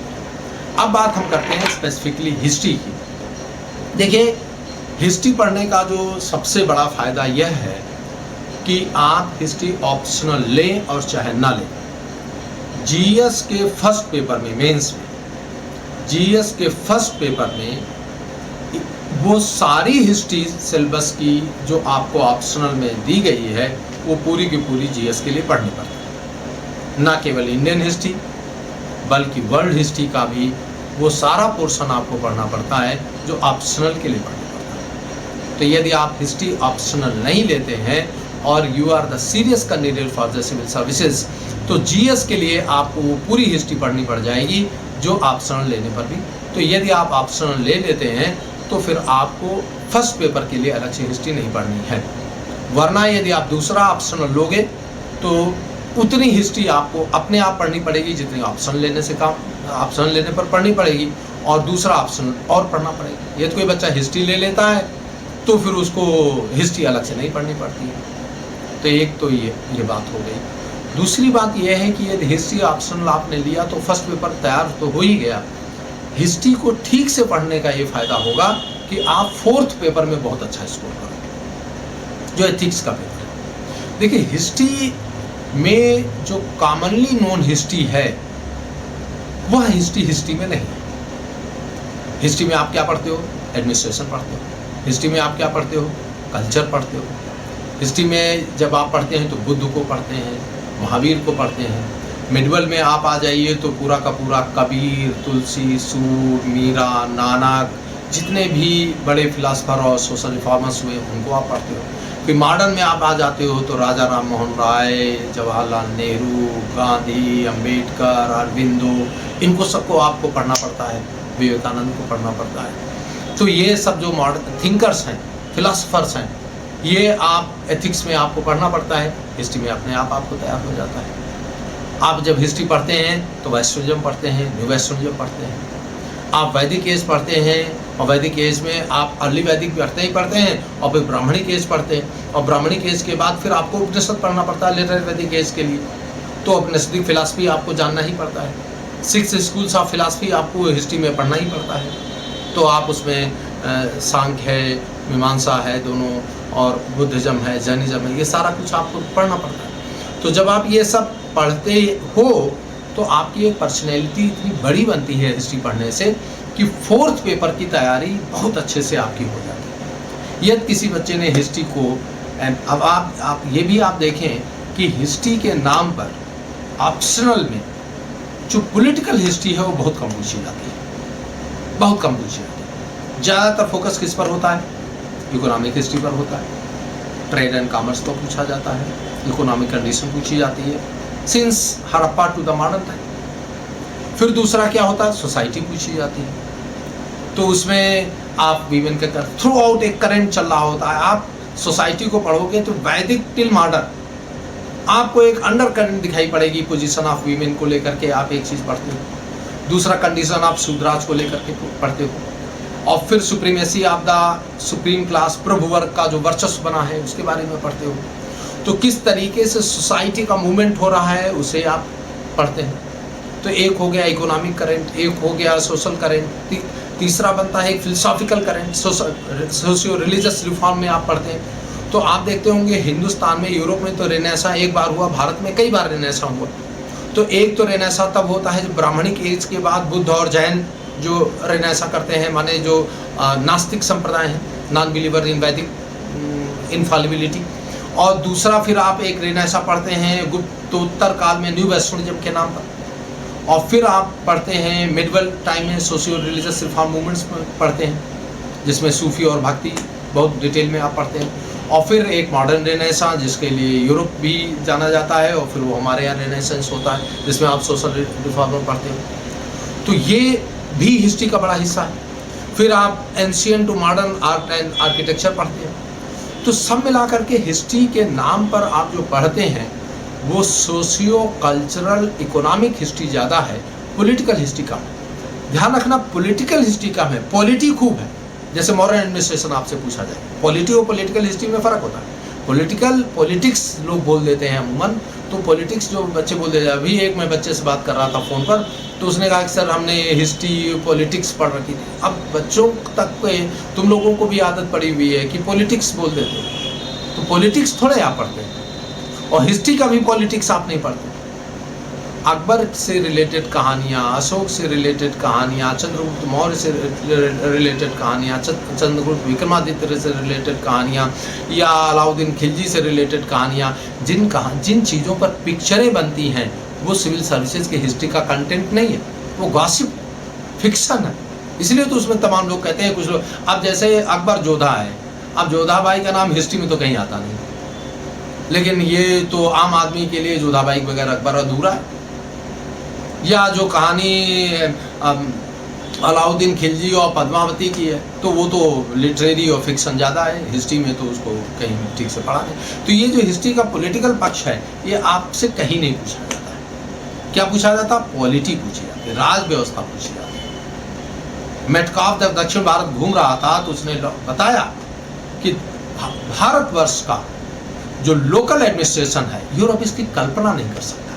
A: अब बात हम करते हैं स्पेसिफिकली हिस्ट्री की। देखिए, हिस्ट्री पढ़ने का जो सबसे बड़ा फ़ायदा यह है कि आप हिस्ट्री ऑप्शनल लें और चाहे ना लें। जीएस के फर्स्ट पेपर में, मेंस में, जीएस के फर्स्ट पेपर में वो सारी हिस्ट्री सिलेबस की जो आपको ऑप्शनल में दी गई है वो पूरी की पूरी जीएस के लिए पढ़नी पड़ती है। ना केवल इंडियन हिस्ट्री बल्कि वर्ल्ड हिस्ट्री का भी वो सारा पोर्शन आपको पढ़ना पड़ता है जो ऑप्शनल के लिए पढ़ना पड़ता है। तो यदि आप हिस्ट्री ऑप्शनल नहीं लेते हैं और you are the serious candidate for the civil services, तो जीएस के लिए आपको वो पूरी हिस्ट्री पढ़नी पड़ जाएगी जो ऑप्शनल लेने पर भी। तो यदि आप ऑप्शनल ले लेते हैं तो फिर आपको फर्स्ट पेपर के लिए अलग से हिस्ट्री नहीं पढ़नी है, वरना यदि आप दूसरा ऑप्शनल लोगे तो उतनी हिस्ट्री आपको अपने आप पढ़नी पड़ेगी जितनी ऑप्शनल लेने पर पढ़नी पड़ेगी, और दूसरा ऑप्शनल और पढ़ना पड़ेगा। यदि कोई बच्चा हिस्ट्री ले लेता है तो फिर उसको हिस्ट्री अलग से नहीं पढ़नी पड़ती है। तो एक तो ये बात हो गई। दूसरी बात यह है कि यदि हिस्ट्री ऑप्शनल आपने लिया तो फर्स्ट पेपर तैयार तो हो ही गया। हिस्ट्री को ठीक से पढ़ने का ये फ़ायदा होगा कि आप फोर्थ पेपर में बहुत अच्छा स्कोर करोगे, जो एथिक्स का पेपर है। देखिए, हिस्ट्री में जो कॉमनली नोन हिस्ट्री है वह हिस्ट्री में नहीं है। हिस्ट्री में आप क्या पढ़ते हो? एडमिनिस्ट्रेशन पढ़ते हो। हिस्ट्री में आप क्या पढ़ते हो? कल्चर पढ़ते हो। हिस्ट्री में जब आप पढ़ते हैं तो बुद्ध को पढ़ते हैं, महावीर को पढ़ते हैं। मिडवल में आप आ जाइए तो पूरा का पूरा कबीर, तुलसी, सूर, मीरा, नानक, जितने भी बड़े फिलासफर और सोशल रिफॉर्मर्स हुए उनको आप पढ़ते हो। फिर मॉडर्न में आप आ जाते हो तो राजा राम मोहन राय, जवाहरलाल नेहरू, गांधी, अंबेडकर, अरविंदो, इनको सबको आपको पढ़ना पड़ता है। विवेकानंद को पढ़ना पड़ता है। तो ये सब जो मॉडर्न थिंकर्स हैं, फिलासफर्स हैं, ये आप एथिक्स में आपको पढ़ना पड़ता है। हिस्ट्री में अपने आप आपको तैयार हो जाता है। आप जब हिस्ट्री पढ़ते हैं तो वेस्टर्निज्म पढ़ते हैं, न्यू वेस्टर्निज्म पढ़ते हैं। आप वैदिक एज पढ़ते हैं और वैदिक एज में आप अर्ली वैदिक पढ़ते हैं और फिर ब्राह्मणिक एज पढ़ते हैं, और ब्राह्मणिक एज के बाद फिर आपको उपनिषद पढ़ना पड़ता है लेटर वैदिक एज के लिए। तो उपनिषदिक फिलासफी आपको जानना ही पड़ता है। 6 स्कूल्स ऑफ फिलासफी आपको हिस्ट्री में पढ़ना ही पड़ता है। तो आप उसमें सांख्य है, मीमांसा है दोनों, और बुद्धिज्म है, जैनिज्म है, ये सारा कुछ आपको पढ़ना पड़ता है। तो जब आप ये सब पढ़ते हो तो आपकी एक पर्सनैलिटी इतनी बड़ी बनती है हिस्ट्री पढ़ने से कि फोर्थ पेपर की तैयारी बहुत अच्छे से आपकी हो जाती है। यदि किसी बच्चे ने हिस्ट्री को, अब आप ये भी आप देखें कि हिस्ट्री के नाम पर ऑप्शनल में जो पॉलिटिकल हिस्ट्री है वो बहुत कम पूछी जाती है, बहुत कम पूछी जाती है। ज़्यादातर फोकस किस पर होता है? इकोनॉमिक हिस्ट्री पर होता है। ट्रेड एंड कॉमर्स को पूछा जाता है, इकोनॉमिक कंडीशन पूछी जाती है since Harappa to the modern time. फिर दूसरा क्या होता है? सोसाइटी पूछी जाती है। तो उसमें आप वीमेन के थ्रू आउट एक करंट चल रहा होता है। आप सोसाइटी को पढ़ोगे तो वैदिक टिल मॉडर्न आपको एक अंडर करंट दिखाई पड़ेगी पोजीशन ऑफ वीमेन को लेकर के। आप एक चीज़ पढ़ते हो, दूसरा कंडीशन आप शूद्राज को लेकर के पढ़ते हो। और फिर supremacy of the supreme class, प्रभु वर्ग का जो वर्चस्व बना है उसके बारे में पढ़ते हो। तो किस तरीके से सोसाइटी का मूवमेंट हो रहा है उसे आप पढ़ते हैं। तो एक हो गया इकोनॉमिक करंट, एक हो गया सोशल करंट, तीसरा बनता है एक philosophical current, socio religious reform में आप पढ़ते हैं। तो आप देखते होंगे हिंदुस्तान में, यूरोप में तो रेनेसा एक बार हुआ, भारत में कई बार रेनेसा हुआ। तो एक तो रेनेसा तब होता है जब ब्राह्मणिक एज के बाद बुद्ध और जैन जो रेनेसा करते हैं, माने जो नास्तिक संप्रदाय हैं, नॉन बिलीवर इन वैदिक इनफॉलिबिलिटी। और दूसरा फिर आप एक रेनेसा पढ़ते हैं गुप्तोत्तर काल में न्यू वेस्टर्निज्म के नाम पर। और फिर आप पढ़ते हैं मिडवल टाइम में सोशियो रिलीजियस रिफॉर्म मूवमेंट्स पढ़ते हैं, जिसमें सूफी और भक्ति बहुत डिटेल में आप पढ़ते हैं। और फिर एक मॉडर्न रेनेसा जिसके लिए यूरोप भी जाना जाता है, और फिर वो हमारे यहाँ रेनेसेंस होता है जिसमें आप सोशल रिफॉर्म पढ़ते हो। तो ये भी हिस्ट्री का बड़ा हिस्सा है। फिर आप ancient to modern art and architecture पढ़ते हैं। तो सब मिला करके हिस्ट्री के नाम पर आप जो पढ़ते हैं वो सोशियो कल्चरल इकोनॉमिक हिस्ट्री ज़्यादा है, पॉलिटिकल हिस्ट्री कम है। ध्यान रखना, पॉलिटिकल हिस्ट्री कम है, पॉलिटी खूब है। जैसे मॉडर्न एडमिनिस्ट्रेशन आपसे पूछा जाए, पॉलिटी और पॉलिटिकल हिस्ट्री में फ़र्क होता है। पॉलिटिक्स लोग बोल देते हैं अमूमन, तो पॉलिटिक्स जो बच्चे बोल देते हैं। अभी एक मैं बच्चे से बात कर रहा था फ़ोन पर, तो उसने कहा कि सर हमने हिस्ट्री पॉलिटिक्स पढ़ रखी थी। अब बच्चों तक तुम लोगों को भी आदत पड़ी हुई है कि पॉलिटिक्स बोल देते हो, तो पॉलिटिक्स थोड़े आप पढ़ते हैं, और हिस्ट्री का भी पॉलिटिक्स आप नहीं पढ़ते। अकबर से रिलेटेड कहानियाँ, अशोक से रिलेटेड कहानियाँ, चंद्रगुप्त मौर्य से रिलेटेड कहानियाँ, चंद्रगुप्त विक्रमादित्य से रिलेटेड कहानियाँ, या अलाउद्दीन खिलजी से रिलेटेड कहानियाँ, जिन चीज़ों पर पिक्चरें बनती हैं वो सिविल सर्विसेज की हिस्ट्री का कंटेंट नहीं है, वो गॉसिप फिक्शन है। इसलिए तो उसमें तमाम लोग कहते हैं, कुछ लोग, अब जैसे अकबर जोधा है, अब जोधा बाई का नाम हिस्ट्री में तो कहीं आता नहीं, लेकिन ये तो आम आदमी के लिए जोधा बाई वगैरह अकबर अधूरा है। या जो कहानी अलाउद्दीन खिलजी और पद्मावती की है, तो वो तो लिटरेरी और फिक्शन ज़्यादा है, हिस्ट्री में तो उसको कहीं ठीक से पढ़ा नहीं। तो ये जो हिस्ट्री का पॉलिटिकल पक्ष है ये आपसे कहीं नहीं पूछा जाता है। क्या पूछा जाता? पॉलिटी पूछी जाती है, राज व्यवस्था पूछी जाती है। मेटकॉफ जब दक्षिण भारत घूम रहा था तो उसने बताया कि भारतवर्ष का जो लोकल एडमिनिस्ट्रेशन है, यूरोप इसकी कल्पना नहीं कर सकता।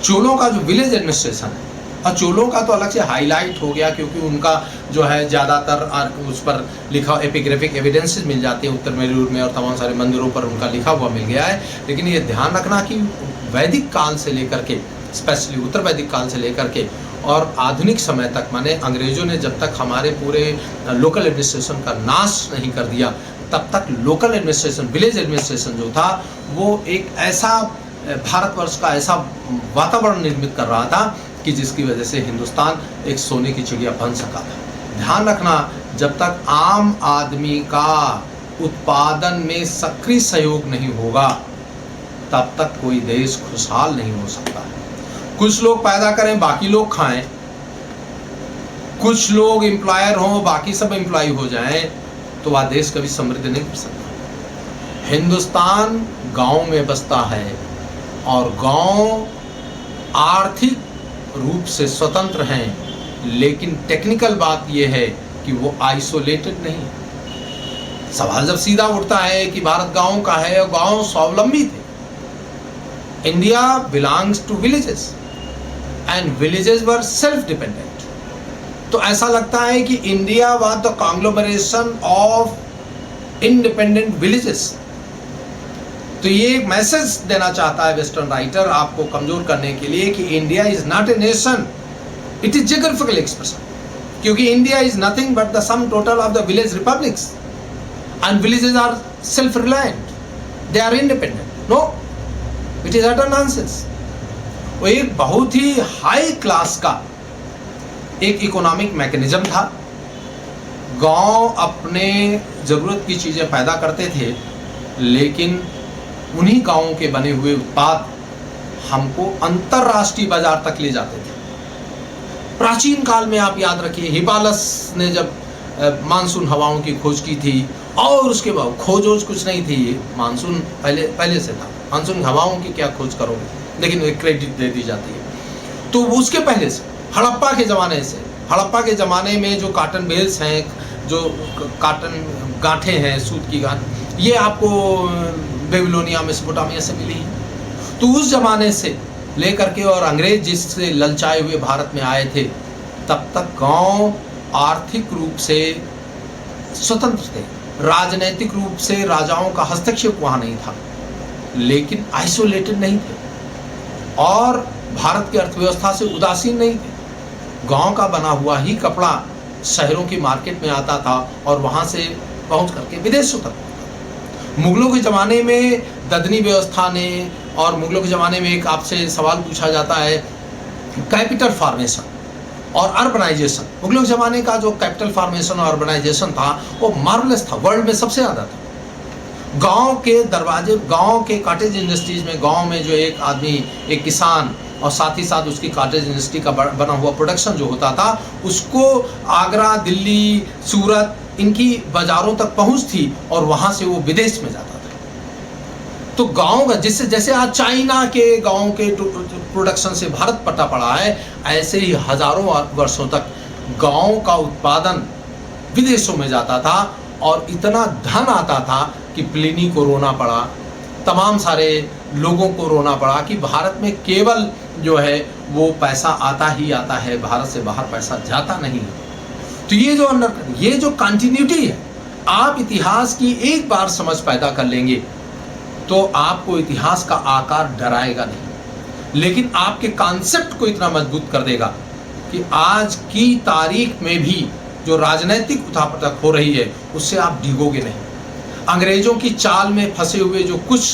A: चोलों का जो विलेज एडमिनिस्ट्रेशन है, और चोलों का तो अलग से हाईलाइट हो गया क्योंकि उनका जो है ज़्यादातर उस पर लिखा एपिग्राफिक एविडेंसेस मिल जाते हैं उत्तर मेरूर में, और तमाम सारे मंदिरों पर उनका लिखा हुआ मिल गया है। लेकिन ये ध्यान रखना कि वैदिक काल से लेकर के, स्पेशली उत्तर वैदिक काल से लेकर के और आधुनिक समय तक, माने अंग्रेजों ने जब तक हमारे पूरे लोकल एडमिनिस्ट्रेशन का नाश नहीं कर दिया, तब तक लोकल एडमिनिस्ट्रेशन, विलेज एडमिनिस्ट्रेशन जो था वो एक ऐसा भारतवर्ष का ऐसा वातावरण निर्मित कर रहा था कि जिसकी वजह से हिंदुस्तान एक सोने की चिड़िया बन सका था। ध्यान रखना, जब तक आम आदमी का उत्पादन में सक्रिय सहयोग नहीं होगा तब तक कोई देश खुशहाल नहीं हो सकता है। कुछ लोग पैदा करें बाकी लोग खाएं, कुछ लोग एम्प्लॉयर हों बाकी सब एम्प्लॉय हो जाएं, तो वह देश कभी समृद्ध नहीं कर सकता। हिंदुस्तान गांव में बसता है और गांव आर्थिक रूप से स्वतंत्र हैं, लेकिन टेक्निकल बात यह है कि वो आइसोलेटेड नहीं है। सवाल जब सीधा उठता है कि भारत गांव का है और गांव स्वावलंबी थे। India belongs to villages and villages were self dependent. तो ऐसा लगता है कि India was the conglomeration of independent villages. तो ये एक मैसेज देना चाहता है वेस्टर्न राइटर आपको कमजोर करने के लिए कि India is not a nation, it is geographical expression, क्योंकि India is nothing but the sum total of the village republics and villages are self reliant, they are independent. No, it is utter nonsense. वो एक बहुत ही हाई क्लास का एक इकोनॉमिक मैकेनिज्म था। गांव अपने जरूरत की चीजें पैदा करते थे, लेकिन उन्हीं गांवों के बने हुए उत्पाद हमको अंतरराष्ट्रीय बाजार तक ले जाते थे। प्राचीन काल में आप याद रखिए, हिपालस ने जब मानसून हवाओं की खोज की थी, और उसके बाद खोज कुछ नहीं थी, मानसून पहले से था। मानसून हवाओं की क्या खोज करोगे, लेकिन एक क्रेडिट दे दी जाती है। तो उसके पहले से हड़प्पा के ज़माने से। हड़प्पा के ज़माने में जो कॉटन बेल्स हैं, जो कॉटन गांठें हैं, सूत की गांठ, ये आपको बेबीलोनिया, मेसोपोटामिया से मिली है। तो उस ज़माने से लेकर के और अंग्रेज जिससे ललचाए हुए भारत में आए थे, तब तक गांव आर्थिक रूप से स्वतंत्र थे, राजनैतिक रूप से राजाओं का हस्तक्षेप वहाँ नहीं था, लेकिन आइसोलेटेड नहीं थे और भारत की अर्थव्यवस्था से उदासीन नहीं थे। गांव का बना हुआ ही कपड़ा शहरों की मार्केट में आता था और वहाँ से पहुँच करके विदेशों तक। मुगलों के ज़माने में ददनी व्यवस्था ने, और मुगलों के ज़माने में एक आपसे सवाल पूछा जाता है, कैपिटल फॉर्मेशन और अर्बनाइजेशन। मुगलों के ज़माने का जो कैपिटल फॉर्मेशन और अर्बनाइजेशन था वो मार्वलस था, वर्ल्ड में सबसे ज़्यादा था। गांव के दरवाजे, गांव के कॉटेज इंडस्ट्रीज में, गांव में जो एक आदमी, एक किसान और साथ ही साथ उसकी कॉटेज इंडस्ट्री का बना हुआ प्रोडक्शन जो होता था, उसको आगरा, दिल्ली, सूरत, इनकी बाज़ारों तक पहुंच थी और वहाँ से वो विदेश में जाता था। तो गांव का, जिससे जैसे आज चाइना के गांव के प्रोडक्शन से भारत पटा पड़ा है, ऐसे ही हजारों वर्षों तक गांव का उत्पादन विदेशों में जाता था और इतना धन आता था कि प्लिनी को रोना पड़ा, तमाम सारे लोगों को रोना पड़ा कि भारत में केवल जो है वो पैसा आता ही आता है, भारत से बाहर पैसा जाता नहीं है। तो ये जो कंटिन्यूटी है, आप इतिहास की एक बार समझ पैदा कर लेंगे तो आपको इतिहास का आकार डराएगा नहीं, लेकिन आपके कॉन्सेप्ट को इतना मजबूत कर देगा कि आज की तारीख में भी जो राजनीतिक उठापटक हो रही है उससे आप डिगोगे नहीं। अंग्रेजों की चाल में फंसे हुए जो कुछ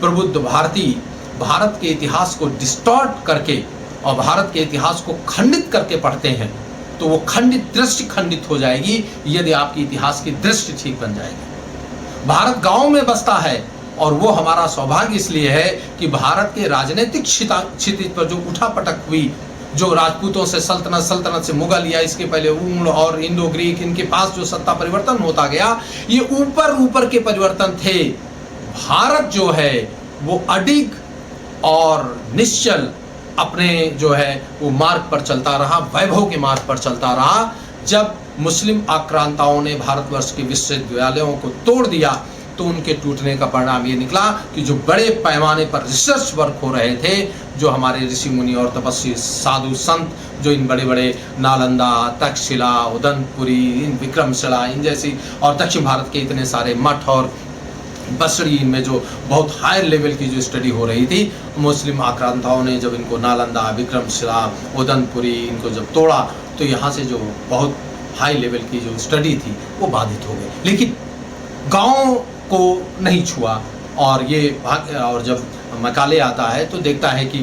A: प्रबुद्ध भारतीय भारत के इतिहास को डिस्टॉर्ट करके और भारत के इतिहास को खंडित करके पढ़ते हैं, तो वो दृष्टि खंडित हो जाएगी यदि आपकी इतिहास की दृष्टि ठीक बन जाएगी। भारत गांव में बसता है और वो हमारा सौभाग्य इसलिए है कि भारत के राजनीतिक क्षितिज पर जो उठापटक हुई, जो राजपूतों से सल्तनत से मुगल या इसके पहले ऊन और इंडो ग्रीक, इनके पास जो सत्ता परिवर्तन होता गया, ये ऊपर के परिवर्तन थे। भारत जो है वो अडिग और निश्चल अपने जो है वो मार्ग पर चलता रहा, वैभव के मार्ग पर चलता रहा। जब मुस्लिम आक्रांताओं ने भारतवर्ष के विश्वविद्यालयों को तोड़ दिया तो उनके टूटने का परिणाम ये निकला कि जो बड़े पैमाने पर रिसर्च वर्क हो रहे थे, जो हमारे ऋषि मुनि और तपस्वी साधु संत जो इन बड़े बड़े नालंदा, तक्षशिला, उदनपुरी, विक्रमशिला, इन जैसी और दक्षिण भारत के इतने सारे मठ और बसड़ी, इनमें जो बहुत हाई लेवल की जो स्टडी हो रही थी, मुस्लिम आक्रांताओं ने जब इनको नालंदा, विक्रमशिला, उदनपुरी इनको जब तोड़ा तो यहाँ से जो बहुत हाई लेवल की जो स्टडी थी वो बाधित हो गई, लेकिन गाँव को नहीं छुआ। और ये और जब मकाले आता है तो देखता है कि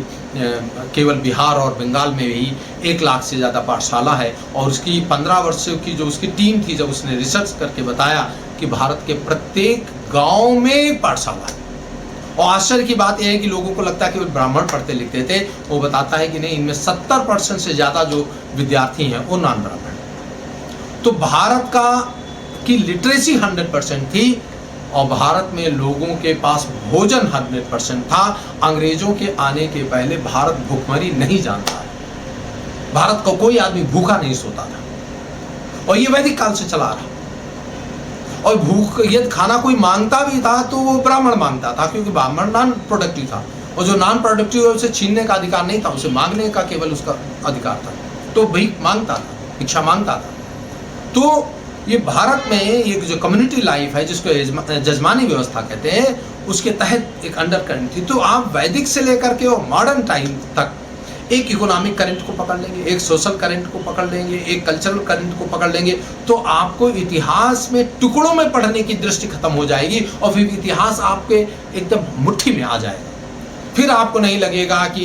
A: केवल बिहार और बंगाल में ही 1 लाख से ज़्यादा पाठशाला है और उसकी 15 वर्षों की जो उसकी टीम थी, जब उसने रिसर्च करके बताया कि भारत के प्रत्येक गांव में पाठशाला है। और आश्चर्य की बात यह है कि लोगों को लगता है कि वो ब्राह्मण पढ़ते लिखते थे, वो बताता है कि नहीं, इनमें 70% से ज़्यादा जो विद्यार्थी हैं वो नॉन ब्राह्मण। तो भारत का की लिटरेसी 100% थी और भारत में लोगों के पास भोजन 100% था। अंग्रेजों के आने के पहले भारत भूखमरी नहीं जानता है, भारत का कोई आदमी भूखा नहीं सोता था और ये वैदिक काल से चला रहा। और भूख यदि खाना कोई मांगता भी था तो वो ब्राह्मण मांगता था, क्योंकि ब्राह्मण नॉन प्रोडक्टिव था और जो नॉन प्रोडक्टिव है उसे छीनने का अधिकार नहीं था, उसे मांगने का केवल उसका अधिकार था। तो भीख मांगता था, भिक्षा मांगता था। तो ये भारत में एक जो कम्युनिटी लाइफ है जिसको जजमानी व्यवस्था कहते हैं, उसके तहत एक अंडर करंट थी। तो आप वैदिक से लेकर के और मॉडर्न टाइम तक एक इकोनॉमिक करंट को पकड़ लेंगे, एक सोशल करंट को पकड़ लेंगे, एक कल्चरल करंट को पकड़ लेंगे, तो आपको इतिहास में टुकड़ों में पढ़ने की दृष्टि खत्म हो जाएगी और फिर इतिहास आपके एकदम मुट्ठी में आ जाएगा। फिर आपको नहीं लगेगा कि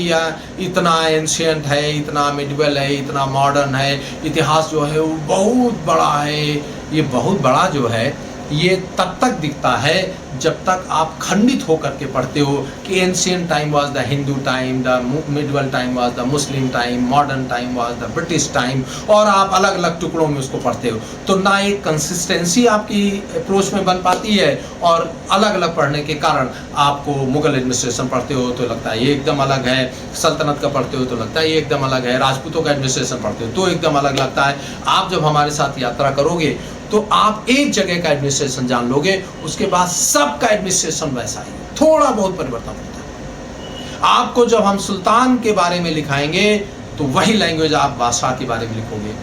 A: इतना एंशियंट है, इतना मिडिवल है, इतना मॉडर्न है। इतिहास जो है वो बहुत बड़ा है। ये बहुत बड़ा जो है ये तब तक दिखता है जब तक आप खंडित होकर के पढ़ते हो कि ancient time was the Hindu time, the medieval time was the Muslim time, modern time was the British time, और आप अलग अलग टुकड़ों में उसको पढ़ते हो, तो ना एक कंसिस्टेंसी आपकी अप्रोच में बन पाती है, और अलग अलग पढ़ने के कारण आपको मुगल एडमिनिस्ट्रेशन पढ़ते हो तो लगता है ये एकदम अलग है, सल्तनत का पढ़ते हो तो लगता है ये एकदम अलग है, राजपूतों का एडमिनिस्ट्रेशन पढ़ते हो तो एकदम अलग लगता है। आप जब हमारे साथ यात्रा करोगे तो आप एक जगह का एडमिनिस्ट्रेशन जान लोगे, उसके बाद सबका एडमिनिस्ट्रेशन वैसा ही, थोड़ा बहुत परिवर्तन होता है। आपको जब हम सुल्तान के बारे में लिखाएंगे तो वही लैंग्वेज आप बादशाह के बारे में लिखोगे,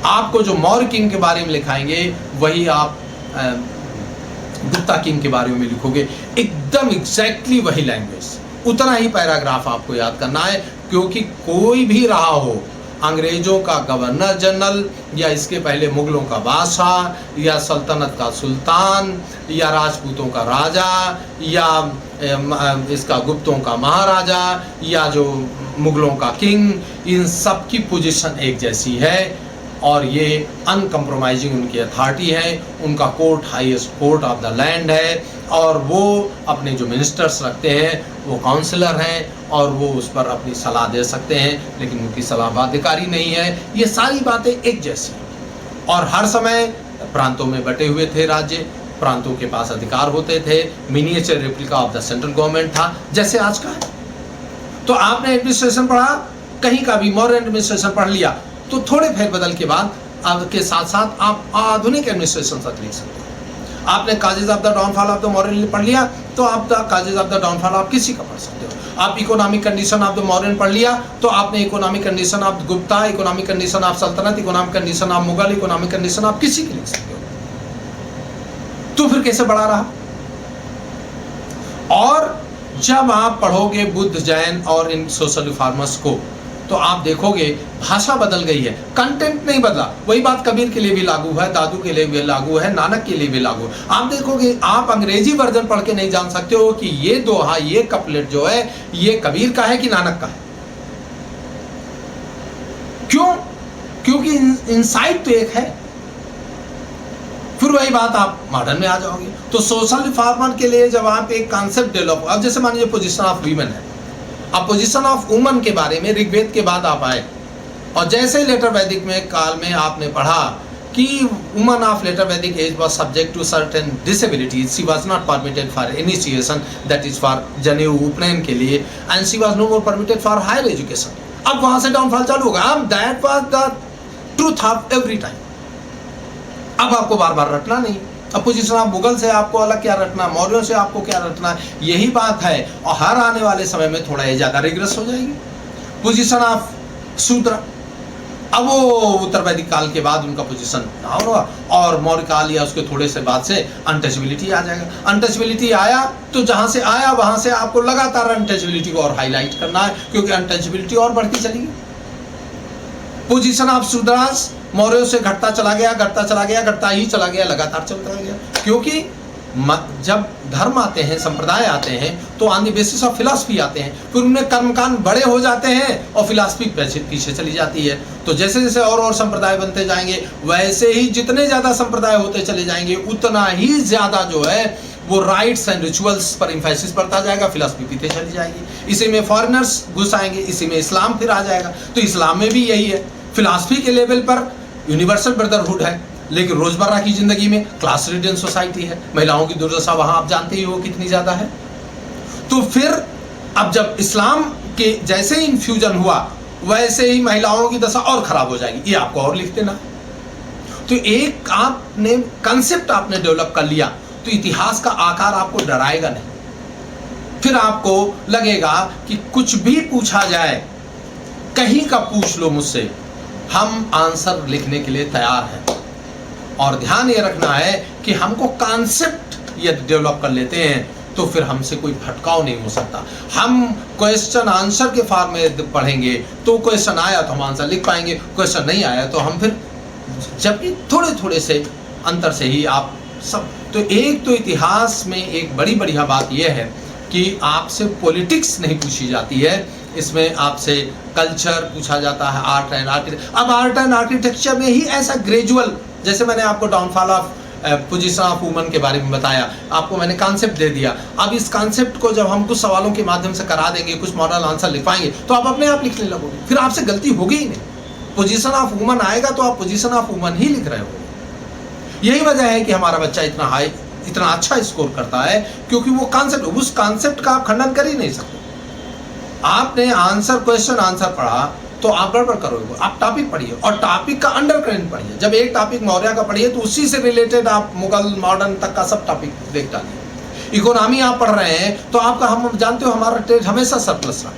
A: आपको जो मौर्य किंग के बारे में लिखाएंगे वही आप गुप्ता किंग के बारे में लिखोगे, एकदम एग्जैक्टली वही लैंग्वेज, उतना ही पैराग्राफ आपको याद करना है, क्योंकि कोई भी रहा हो, अंग्रेजों का गवर्नर जनरल, या इसके पहले मुगलों का बादशाह, या सल्तनत का सुल्तान, या राजपूतों का राजा, या इसका गुप्तों का महाराजा, या जो मुगलों का किंग, इन सब की पोजीशन एक जैसी है, और ये अनकम्प्रोमाइजिंग उनकी अथॉरिटी है, उनका court highest court of the land है, और वो अपने जो मिनिस्टर्स रखते हैं वो काउंसलर हैं, और वो उस पर अपनी सलाह दे सकते हैं, लेकिन उनकी सलाह बाध्यकारी नहीं है। ये सारी बातें एक जैसी हैं, और हर समय प्रांतों में बटे हुए थे राज्य, प्रांतों के पास अधिकार होते थे, miniature replica of the central government था जैसे आज का है। तो आपने एडमिनिस्ट्रेशन पढ़ा, कहीं का भी मॉडर्न एडमिनिस्ट्रेशन पढ़ लिया, तो थोड़े फेरबदल के बाद के साथ साथ आप आधुनिक एडमिनिस्ट्रेशन तक लिख सकते हो। आपने causes of the downfall of the modern पढ़ लिया, तो आप the causes of the downfall of किसी का पढ़ सकते हो। आप economic condition of the modern पढ़ लिया, तो आपने economic condition of Gupta, economic condition of सल्तनत, economic condition of Mughal, economic condition of किसी की लिख सकते हो। तो फिर कैसे बढ़ा रहा? और जब आप पढ़ोगे बुद्ध, जैन और इन सोशल रिफॉर्मर्स को, तो आप देखोगे भाषा बदल गई है, कंटेंट नहीं बदला। वही बात कबीर के लिए भी लागू है, दादू के लिए भी लागू है, नानक के लिए भी लागू है। आप देखोगे, आप अंग्रेजी वर्जन पढ़ के नहीं जान सकते हो कि ये दोहा, ये कपलेट जो है, ये कबीर का है कि नानक का है। क्यों? क्योंकि इनसाइट तो एक है। फिर वही बात आप मॉडर्न में आ जाओगे, तो सोशल रिफॉर्मर के लिए जब आप एक कॉन्सेप्ट डेवलप, अब जैसे मान लीजिए पोजीशन ऑफ वीमेन है, अब पोजीशन ऑफ वुमन के बारे में ऋग्वेद के बाद आप आए, और जैसे लेटर वैदिक में काल में आपने पढ़ा कि woman of later Vedic age was subject to certain disabilities, she was not permitted for initiation, that is for janeu upanayan के लिए, and she was no more permitted for higher education. अब वहां से डाउनफॉल चालू होगा। अब that was the truth of every time. अब आपको बार बार रटना नहीं। अब पोजीशन ऑफ मुगल से आपको अलग क्या रटना, मौर्यों से आपको क्या रटना, यही बात है। और हर आने वाले समय में थोड़ा ये ज़्यादा रिग्रेस हो जाएगी। पोजीशन ऑफ शूद्र, अब वो उत्तर वैदिक काल के बाद उनका पोजीशन डाउन हुआ, और मौर्य काल या उसके थोड़े से बाद से अनटचेबिलिटी आ जाएगा। अनटचेबिलिटी आया तो जहाँ से आया वहाँ से आपको लगातार अनटचेबिलिटी को और हाईलाइट करना है, क्योंकि अनटचेबिलिटी और बढ़ती चलेगी। पोजीशन ऑफ शूद्रास मौर्यों से घटता चला गया, घटता चला गया, घटता ही चला गया, लगातार चलता गया। क्योंकि जब धर्म आते हैं, संप्रदाय आते हैं, तो on the basis of philosophy आते हैं, फिर उनमें कर्मकांड बड़े हो जाते हैं और फिलॉसफी पीछे चली जाती है। तो जैसे जैसे और संप्रदाय बनते जाएंगे, वैसे ही जितने ज़्यादा संप्रदाय होते चले जाएंगे, उतना ही ज़्यादा जो है वो राइट्स एंड रिचुअल्स पर इम्फेसिस बढ़ता जाएगा, फिलॉसफी पीछे चली जाएगी। इसी में फॉरेनर्स घुस आएंगे, इसी में इस्लाम फिर आ जाएगा। तो इस्लाम में भी यही है, फिलॉसफी के लेवल पर यूनिवर्सल ब्रदरहुड है, लेकिन रोजमर्रा की जिंदगी में क्लास रिडन सोसाइटी है। महिलाओं की दुर्दशा वहां आप जानते ही हो कितनी ज्यादा है। तो फिर अब जब इस्लाम के जैसे ही इन्फ्यूजन हुआ, वैसे ही महिलाओं की दशा और खराब हो जाएगी। ये आपको और लिख देना। तो एक आपने कंसेप्ट आपने डेवलप कर लिया, तो इतिहास का आकार आपको डराएगा नहीं। फिर आपको लगेगा कि कुछ भी पूछा जाए, कहीं का पूछ लो मुझसे, हम आंसर लिखने के लिए तैयार हैं। और ध्यान ये रखना है कि हमको कॉन्सेप्ट यदि डेवलप कर लेते हैं, तो फिर हमसे कोई भटकाव नहीं हो सकता। हम क्वेश्चन आंसर के फॉर्म में पढ़ेंगे, तो क्वेश्चन आया तो हम आंसर लिख पाएंगे, क्वेश्चन नहीं आया तो हम फिर, जबकि थोड़े थोड़े से अंतर से ही आप सब। तो एक तो इतिहास में एक बड़ी बढ़िया बात यह है कि आपसे पॉलिटिक्स नहीं पूछी जाती है, इसमें आपसे कल्चर पूछा जाता है, आर्ट एंड आर्किटेक्चर। अब आर्ट एंड आर्किटेक्चर में ही ऐसा ग्रेजुअल, जैसे मैंने आपको downfall of position of woman के बारे में बताया, आपको मैंने कॉन्सेप्ट दे दिया। अब इस कॉन्सेप्ट को जब हम कुछ सवालों के माध्यम से करा देंगे, कुछ मॉडल आंसर लिख पाएंगे, तो आप अपने आप लिखने लगोगे, फिर आपसे गलती होगी ही नहीं। पोजीशन ऑफ वुमन आएगा तो आप पोजीशन ऑफ वुमन ही लिख रहे हो। यही वजह है कि हमारा बच्चा इतना अच्छा स्कोर करता है, क्योंकि वो कॉन्सेप्ट, उस कॉन्सेप्ट का आप खंडन कर ही नहीं सकते। आपने क्वेश्चन आंसर पढ़ा तो आप गड़बड़ करोगे। आप टॉपिक पढ़िए और टॉपिक का अंडरकरेंट पढ़िए। जब एक टॉपिक मौर्य का पढ़िए तो उसी से रिलेटेड आप मुगल, मॉडर्न तक का सब टॉपिक देख डालिए। इकोनॉमी आप पढ़ रहे हैं तो आपका, हम जानते हो हमारा ट्रेड हमेशा सरप्लस रहा,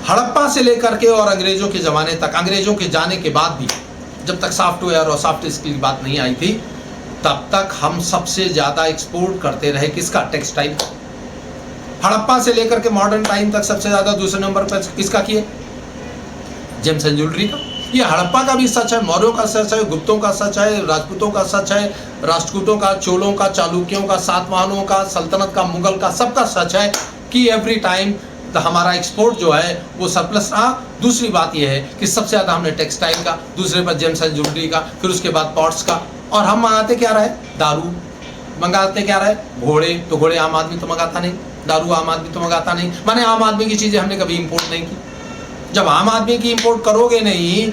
A: हड़प्पा से लेकर के और अंग्रेजों के ज़माने तक। अंग्रेजों के जाने के बाद भी, जब तक सॉफ्टवेयर और सॉफ्ट स्किल की बात नहीं आई थी, तब तक हम सबसे ज़्यादा एक्सपोर्ट करते रहे किसका? टेक्सटाइल। हड़प्पा से लेकर के मॉडर्न टाइम तक सबसे ज़्यादा दूसरे नंबर पर किसका किए? जेम्स एंड ज्वेलरी का। ये हड़प्पा का भी सच है, मौर्यों का सच है, गुप्तों का सच है, राजपूतों का सच है, राष्ट्रकूटों का, चोलों का, चालुक्यों का, सातवाहनों का, सल्तनत का, मुगल का, सबका सच है कि एवरी टाइम हमारा एक्सपोर्ट जो है वो सरप्लस रहा। दूसरी बात यह है कि सबसे ज़्यादा हमने टेक्सटाइल का, दूसरे पर जेम्स एंड ज्वेलरी का, फिर उसके बाद पॉट्स का। और हम मंगाते क्या रहे? दारू। मंगाते क्या रहे? घोड़े। तो घोड़े आम आदमी तो मंगाता नहीं, दारू आम आदमी तो मंगाता नहीं, माने आम आदमी की चीज़ें हमने कभी इंपोर्ट नहीं की। जब आम आदमी की इंपोर्ट करोगे नहीं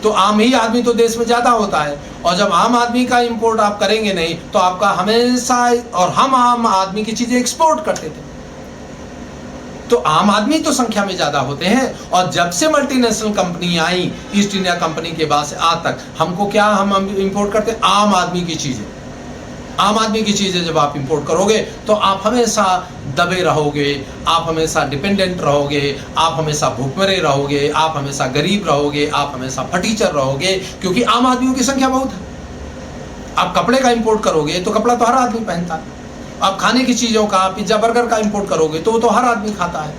A: तो आम ही आदमी तो देश में ज़्यादा होता है, और जब आम आदमी का इंपोर्ट आप करेंगे नहीं तो आपका हमेशा, और हम आम आदमी की चीज़ें एक्सपोर्ट करते थे, तो आम आदमी तो संख्या में ज़्यादा होते हैं। और जब से मल्टीनेशनल कंपनी आई, ईस्ट इंडिया कंपनी के बाद से आज तक, हमको क्या, हम इंपोर्ट करते हैं? आम आदमी की चीज़ें। आम आदमी की चीज़ें जब आप इंपोर्ट करोगे तो आप हमेशा दबे रहोगे, आप हमेशा डिपेंडेंट रहोगे, आप हमेशा भूखमरे रहोगे, आप हमेशा गरीब रहोगे, आप हमेशा फटीचर रहोगे, क्योंकि आम आदमियों की संख्या बहुत है। आप कपड़े का इंपोर्ट करोगे तो कपड़ा तो हर आदमी पहनता है। आप खाने की चीज़ों का, पिज्ज़ा बर्गर का इंपोर्ट करोगे तो वो तो हर आदमी खाता है।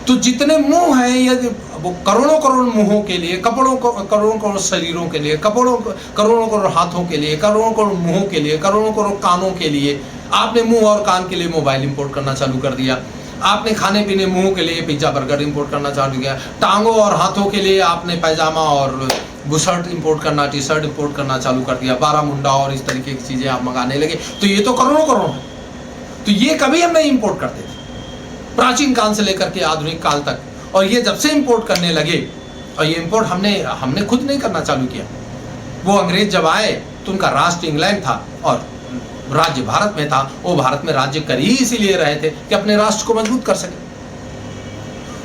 A: तो जितने मुंह हैं, यदि वो करोड़ों करोड़ मुंहों के लिए, करोड़ों करोड़ शरीरों के लिए, करोड़ों करोड़ हाथों के लिए, करोड़ों करोड़ मुंहों के लिए, करोड़ों करोड़ कानों के लिए आपने मुंह और कान के लिए मोबाइल इंपोर्ट करना चालू कर दिया। आपने खाने पीने, मुंह के लिए पिज्ज़ा बर्गर इंपोर्ट करना चालू किया। टांगों और हाथों के लिए आपने पैजामा और बुशर्ट इंपोर्ट करना, टी शर्ट इंपोर्ट करना चालू कर दिया। बारामुंडा और इस तरीके की चीज़ें आप मंगाने लगे। तो ये तो करोड़ों करोड़ है। तो ये कभी हम नहीं इंपोर्ट करते थे, प्राचीन काल से लेकर के आधुनिक काल तक। और ये जब से इंपोर्ट करने लगे, और ये इंपोर्ट हमने खुद नहीं करना चालू किया। वो अंग्रेज जब आए तो उनका राष्ट्र इंग्लैंड था और राज्य भारत में था। वो भारत में राज्य कर ही इसीलिए रहे थे कि अपने राष्ट्र को मजबूत कर सके।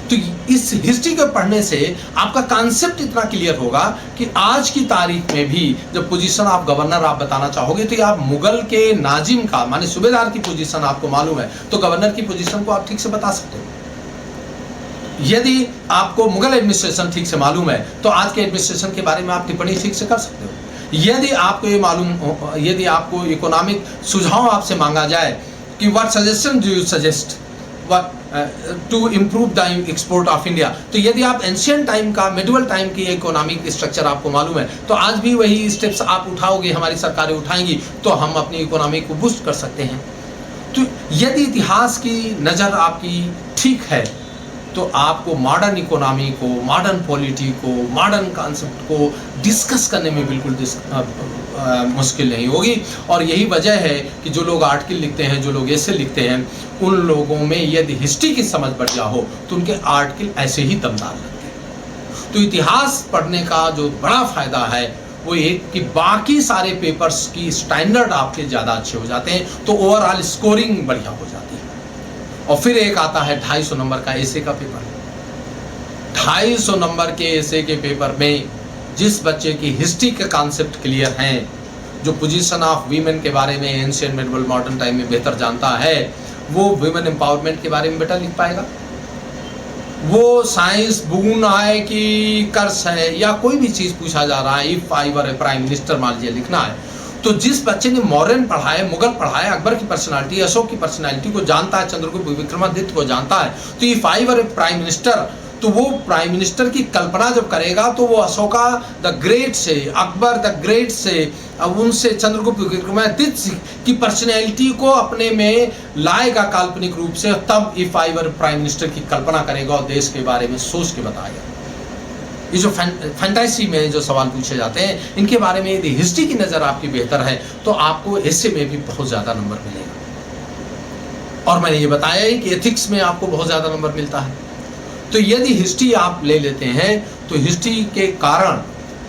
A: तो इस हिस्ट्री को पढ़ने से आपका कॉन्सेप्ट इतना क्लियर होगा कि आज की तारीख में भी जब पोजीशन ऑफ गवर्नर आप बताना चाहोगे तो आप मुगल के नाजिम का, माने सूबेदार की पोजीशन आपको मालूम है तो गवर्नर की पोजीशन को आप ठीक से बता सकते हो। यदि आपको मुगल एडमिनिस्ट्रेशन ठीक से मालूम है तो आज के एडमिनिस्ट्रेशन के बारे में आप टिप्पणी ठीक से कर सकते हो। यदि आपको ये मालूम, यदि आपको इकोनॉमिक सुझाव आपसे मांगा जाए कि what suggestion do you suggest to improve the export of India, तो यदि आप एंशियंट टाइम का, मिडिवल टाइम की इकोनॉमिक स्ट्रक्चर आपको मालूम है तो आज भी वही स्टेप्स आप उठाओगे, हमारी सरकारें उठाएंगी तो हम अपनी इकोनॉमी को बूस्ट कर सकते हैं। तो यदि इतिहास की नज़र आपकी ठीक है तो आपको मॉडर्न इकोनॉमी को, मॉडर्न पॉलिटी को, मॉडर्न कॉन्सेप्ट को डिस्कस करने में बिल्कुल मुश्किल नहीं होगी। और यही वजह है कि जो लोग आर्टिकल लिखते हैं, जो लोग ऐसे लिखते हैं, उन लोगों में यदि हिस्ट्री की समझ बढ़िया हो तो उनके आर्टिकल ऐसे ही दमदार लगते हैं। तो इतिहास पढ़ने का जो बड़ा फ़ायदा है वो एक कि बाकी सारे पेपर्स की स्टैंडर्ड आपके ज़्यादा अच्छे हो जाते हैं, तो ओवरऑल स्कोरिंग बढ़िया हो जाती है। और फिर एक आता है 250 नंबर का एसे का पेपर। 250 नंबर के एसे के पेपर में जिस बच्चे की हिस्ट्री के कॉन्सेप्ट क्लियर हैं, जो पोजीशन ऑफ वीमेन के बारे में एंशिएंट, मिडिवल, मॉडर्न टाइम में बेहतर जानता है, वो वुमेन एम्पावरमेंट के बारे में बेटा लिख पाएगा। वो साइंस बून है कि कर्स है या कोई भी चीज़ पूछा जा रहा है, if I were A prime minister मान लीजिए लिखना है, तो जिस बच्चे ने मौर्यन पढ़ा है, मुगल पढ़ा है, अकबर की पर्सनालिटी, अशोक की पर्सनालिटी को जानता है, चंद्रगुप्त विक्रमादित्य को जानता है, तो if I were A prime minister, तो वो प्राइम मिनिस्टर की कल्पना जब करेगा तो वो अशोका द ग्रेट से, अकबर द ग्रेट से, अब उनसे चंद्रगुप्त विक्रमादित्य की पर्सनैलिटी को अपने में लाएगा काल्पनिक रूप से, तब if I were prime minister की कल्पना करेगा और देश के बारे में सोच के बताएगा। ये जो फैंटेसी में जो सवाल पूछे जाते हैं, इनके बारे में यदि हिस्ट्री की नज़र आपकी बेहतर है तो आपको ऐसे में भी बहुत ज़्यादा नंबर मिलेगा। और मैंने ये बताया ही कि एथिक्स में आपको बहुत ज़्यादा नंबर मिलता है। तो यदि हिस्ट्री आप ले लेते हैं तो हिस्ट्री के कारण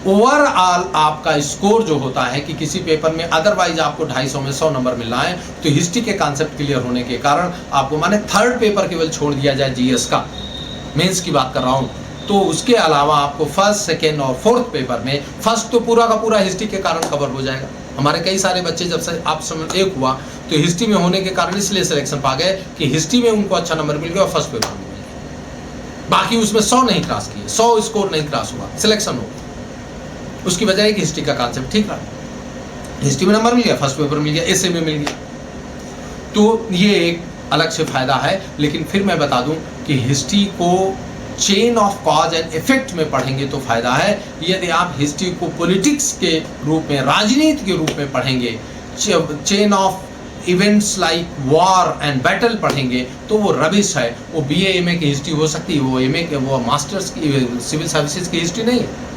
A: ओवरऑल आपका स्कोर जो होता है कि किसी पेपर में अदरवाइज आपको 250 में 100 नंबर मिल रहा है, तो हिस्ट्री के कॉन्सेप्ट क्लियर होने के कारण आपको, माने थर्ड पेपर केवल छोड़ दिया जाए जीएस का, मेंस की बात कर रहा हूँ, तो उसके अलावा आपको फर्स्ट, सेकेंड और फोर्थ पेपर में, फर्स्ट तो पूरा का पूरा हिस्ट्री के कारण कवर हो जाएगा। हमारे कई सारे बच्चे जब से आप समय एक हुआ तो हिस्ट्री में होने के कारण इसलिए सिलेक्शन पा गए कि हिस्ट्री में उनको अच्छा नंबर मिल गया और फर्स्ट पेपर में मिल गया। बाकी उसमें 100 नहीं क्रॉस किए, 100 स्कोर नहीं क्रॉस हुआ, सिलेक्शन हो गया। उसकी वजह है कि हिस्ट्री का कॉन्सेप्ट ठीक रहा, हिस्ट्री में नंबर मिल गया, फर्स्ट पेपर मिल गया, ऐसे में मिल गया। तो ये एक अलग से फायदा है। लेकिन फिर मैं बता दूं कि हिस्ट्री को chain of cause and effect में पढ़ेंगे तो फायदा है। यदि आप हिस्ट्री को पॉलिटिक्स के रूप में, राजनीति के रूप में पढ़ेंगे, chain of events like war and battle पढ़ेंगे तो वो रबिश है। वो बीए एमए की हिस्ट्री हो सकती है, वो एमए के, वो मास्टर्स की, सिविल सर्विसेज की हिस्ट्री नहीं है।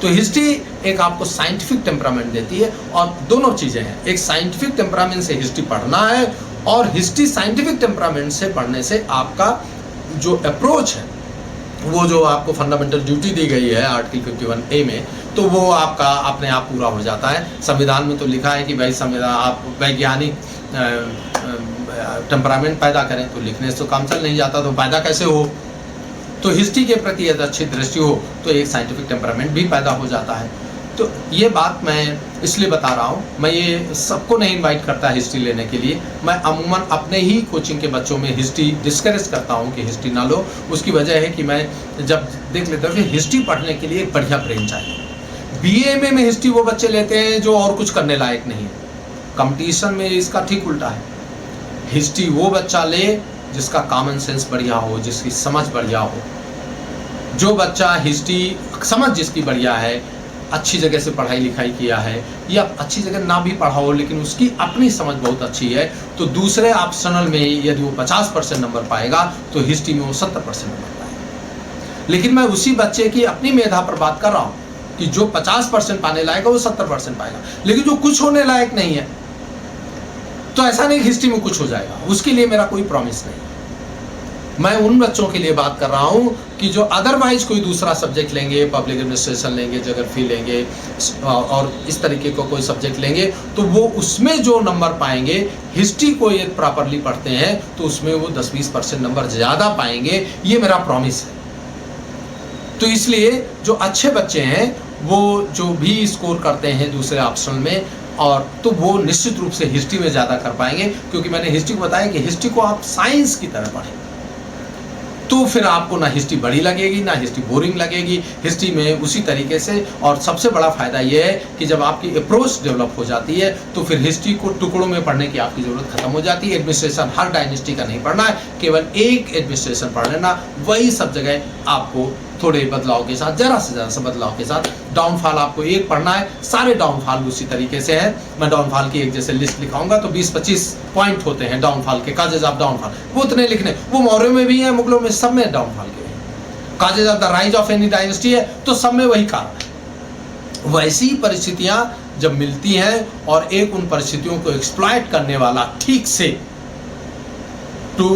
A: तो हिस्ट्री एक आपको साइंटिफिक टेम्परामेंट देती है, और दोनों चीज़ें हैं। एक साइंटिफिक टेम्परामेंट से हिस्ट्री पढ़ना है, और हिस्ट्री साइंटिफिक टेम्परामेंट से पढ़ने से आपका जो अप्रोच है, वो जो आपको फंडामेंटल ड्यूटी दी गई है आर्टिकल 51A में, तो वो आपका अपने आप पूरा हो जाता है। संविधान में तो लिखा है कि भाई संविधान, आप वैज्ञानिक टेम्परामेंट पैदा करें, तो लिखने से तो काम चल नहीं जाता, तो पैदा कैसे हो? तो हिस्ट्री के प्रति यदि अच्छी दृष्टि हो तो एक साइंटिफिक टेम्परामेंट भी पैदा हो जाता है। तो ये बात मैं इसलिए बता रहा हूँ, मैं ये सबको नहीं इनवाइट करता हिस्ट्री लेने के लिए। मैं अमूमन अपने ही कोचिंग के बच्चों में हिस्ट्री डिस्करेज करता हूँ कि हिस्ट्री ना लो। उसकी वजह है कि मैं जब देख लेता हूँ कि हिस्ट्री पढ़ने के लिए एक बढ़िया ब्रेन चाहिए। बीए में हिस्ट्री वो बच्चे लेते हैं जो और कुछ करने लायक नहीं है। कंपटीशन में इसका ठीक उल्टा है। हिस्ट्री वो बच्चा ले जिसका कॉमन सेंस बढ़िया हो, जिसकी समझ बढ़िया हो। जो बच्चा हिस्ट्री समझ जिसकी बढ़िया है, अच्छी जगह से पढ़ाई लिखाई किया है, या अच्छी जगह ना भी पढ़ा हो लेकिन उसकी अपनी समझ बहुत अच्छी है, तो दूसरे ऑप्शनल में यदि वो 50% नंबर पाएगा तो हिस्ट्री में वो 70% नंबर पाएगा। लेकिन मैं उसी बच्चे की अपनी मेधा पर बात कर रहा हूँ कि जो 50% पाने लायक है वो 70% पाएगा। लेकिन जो कुछ होने लायक नहीं है, तो ऐसा नहीं हिस्ट्री में कुछ हो जाएगा, उसके लिए मेरा कोई प्रॉमिस नहीं। मैं उन बच्चों के लिए बात कर रहा हूँ कि जो अदरवाइज कोई दूसरा सब्जेक्ट लेंगे, पब्लिक एडमिनिस्ट्रेशन लेंगे, ज्योग्राफी लेंगे और इस तरीके का कोई सब्जेक्ट लेंगे, तो वो उसमें जो नंबर पाएंगे, हिस्ट्री को ये प्रॉपरली पढ़ते हैं तो उसमें वो 10-20% नंबर ज़्यादा पाएंगे। ये मेरा प्रॉमिस है। तो इसलिए जो अच्छे बच्चे हैं वो जो भी स्कोर करते हैं दूसरे ऑप्शनल में, और तो वो निश्चित रूप से हिस्ट्री में ज़्यादा कर पाएंगे, क्योंकि मैंने हिस्ट्री को बताया कि हिस्ट्री को आप साइंस की तरह पढ़ें तो फिर आपको ना हिस्ट्री बड़ी लगेगी ना हिस्ट्री बोरिंग लगेगी। हिस्ट्री में उसी तरीके से, और सबसे बड़ा फायदा ये है कि जब आपकी अप्रोच डेवलप हो जाती है तो फिर हिस्ट्री को टुकड़ों में पढ़ने की आपकी ज़रूरत खत्म हो जाती है। एडमिनिस्ट्रेशन हर डायनेस्टी का नहीं पढ़ना है, केवल एक एडमिनिस्ट्रेशन पढ़ लेना, वही सब जगह आपको थोड़े बदलाव के साथ, ज़रा से ज़रा सा बदलाव के साथ। डाउनफॉल आपको एक पढ़ना है, सारे डाउनफॉल उसी तरीके से है। मैं डाउनफॉल की एक जैसे लिस्ट लिखाऊंगा तो 20-25 पॉइंट होते हैं डाउनफॉल के, काजेज ऑफ डाउनफॉल, वो उतने लिखने, वो मौर्य में भी है, मुगलों में, सब में डाउनफॉल के हैं। Causes of the rise of any dynasty है तो सब में वही कारण है। वैसी परिस्थितियाँ जब मिलती हैं और एक उन परिस्थितियों को एक्सप्लॉइट करने वाला ठीक से to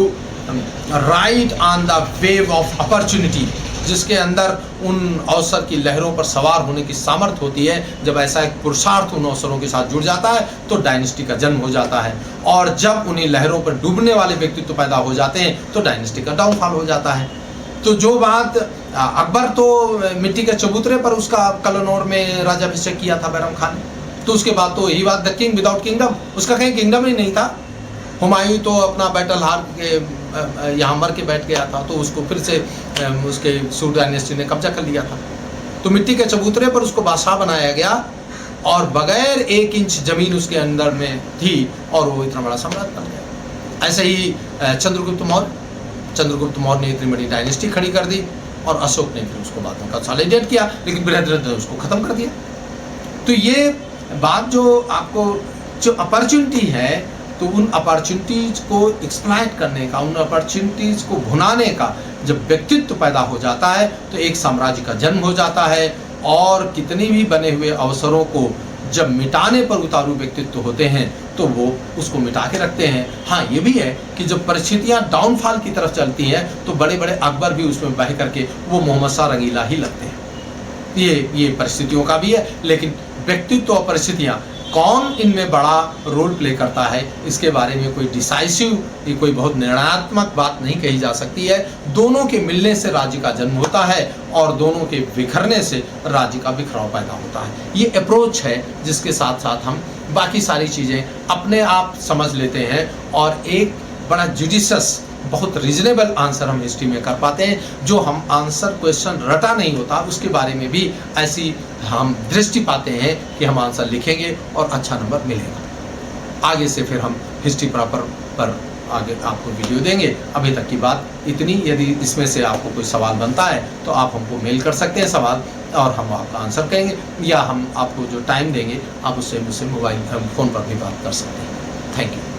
A: ride on the wave of opportunity, जिसके अंदर उन अवसर की लहरों पर सवार होने की सामर्थ्य होती है, जब ऐसा एक पुरुषार्थ उन अवसरों के साथ जुड़ जाता है तो डायनेस्टी का जन्म हो जाता है। और जब उन्हीं लहरों पर डूबने वाले व्यक्तित्व पैदा हो जाते हैं तो डायनेस्टी का डाउनफॉल हो जाता है। तो जो बात अकबर तो मिट्टी के चबूतरे पर उसका कलनौर में राजाभिषेक किया था बैरम खान ने, तो उसके बाद तो ही बात द किंग विदाउट किंगडम, उसका कहीं किंगडम ही नहीं था। हुमायूं तो अपना बैटल हार के यहाँ मर के बैठ गया था, तो उसको फिर से उसके सूट डायनेस्टी ने कब्जा कर लिया था। तो मिट्टी के चबूतरे पर उसको बादशाह बनाया गया और बगैर 1 इंच जमीन उसके अंदर में थी और वो इतना बड़ा सम्राट बन गया। ऐसे ही चंद्रगुप्त मौर्य ने इतनी बड़ी डायनेस्टी खड़ी कर दी और अशोक ने फिर उसको बाद में कंसोलिडेट किया, लेकिन बृहद्रथ ने उसको ख़त्म कर दिया। तो ये बात जो आपको जो अपॉर्चुनिटी है, तो उन अपॉर्चुनिटीज़ को एक्सप्लॉइट करने का, उन अपॉर्चुनिटीज़ को भुनाने का जब व्यक्तित्व पैदा हो जाता है तो एक साम्राज्य का जन्म हो जाता है, और कितनी भी बने हुए अवसरों को जब मिटाने पर उतारू व्यक्तित्व होते हैं तो वो उसको मिटा के रखते हैं। हाँ, ये भी है कि जब परिस्थितियाँ डाउनफॉल की तरफ चलती हैं तो बड़े बड़े अकबर भी उसमें बह करके वो मोहम्मद शाह रंगीला ही लगते हैं। ये परिस्थितियों का भी है, लेकिन व्यक्तित्व और परिस्थितियाँ कौन इनमें बड़ा रोल प्ले करता है, इसके बारे में कोई डिसाइसिव, ये कोई बहुत निर्णयात्मक बात नहीं कही जा सकती है। दोनों के मिलने से राज्य का जन्म होता है और दोनों के बिखरने से राज्य का बिखराव पैदा होता है। ये अप्रोच है जिसके साथ साथ हम बाकी सारी चीज़ें अपने आप समझ लेते हैं और एक बड़ा जुडिशियस, बहुत रीजनेबल आंसर हम हिस्ट्री में कर पाते हैं। जो हम आंसर क्वेश्चन रटा नहीं होता उसके बारे में भी ऐसी हम दृष्टि पाते हैं कि हम आंसर लिखेंगे और अच्छा नंबर मिलेगा। आगे से फिर हम हिस्ट्री प्रॉपर पर आगे आपको वीडियो देंगे। अभी तक की बात इतनी। यदि इसमें से आपको कोई सवाल बनता है तो आप हमको मेल कर सकते हैं सवाल, और हम आपका आंसर करेंगे, या हम आपको जो टाइम देंगे आप उससे मुझसे मोबाइल फ़ोन पर भी बात कर सकते हैं। Thank you.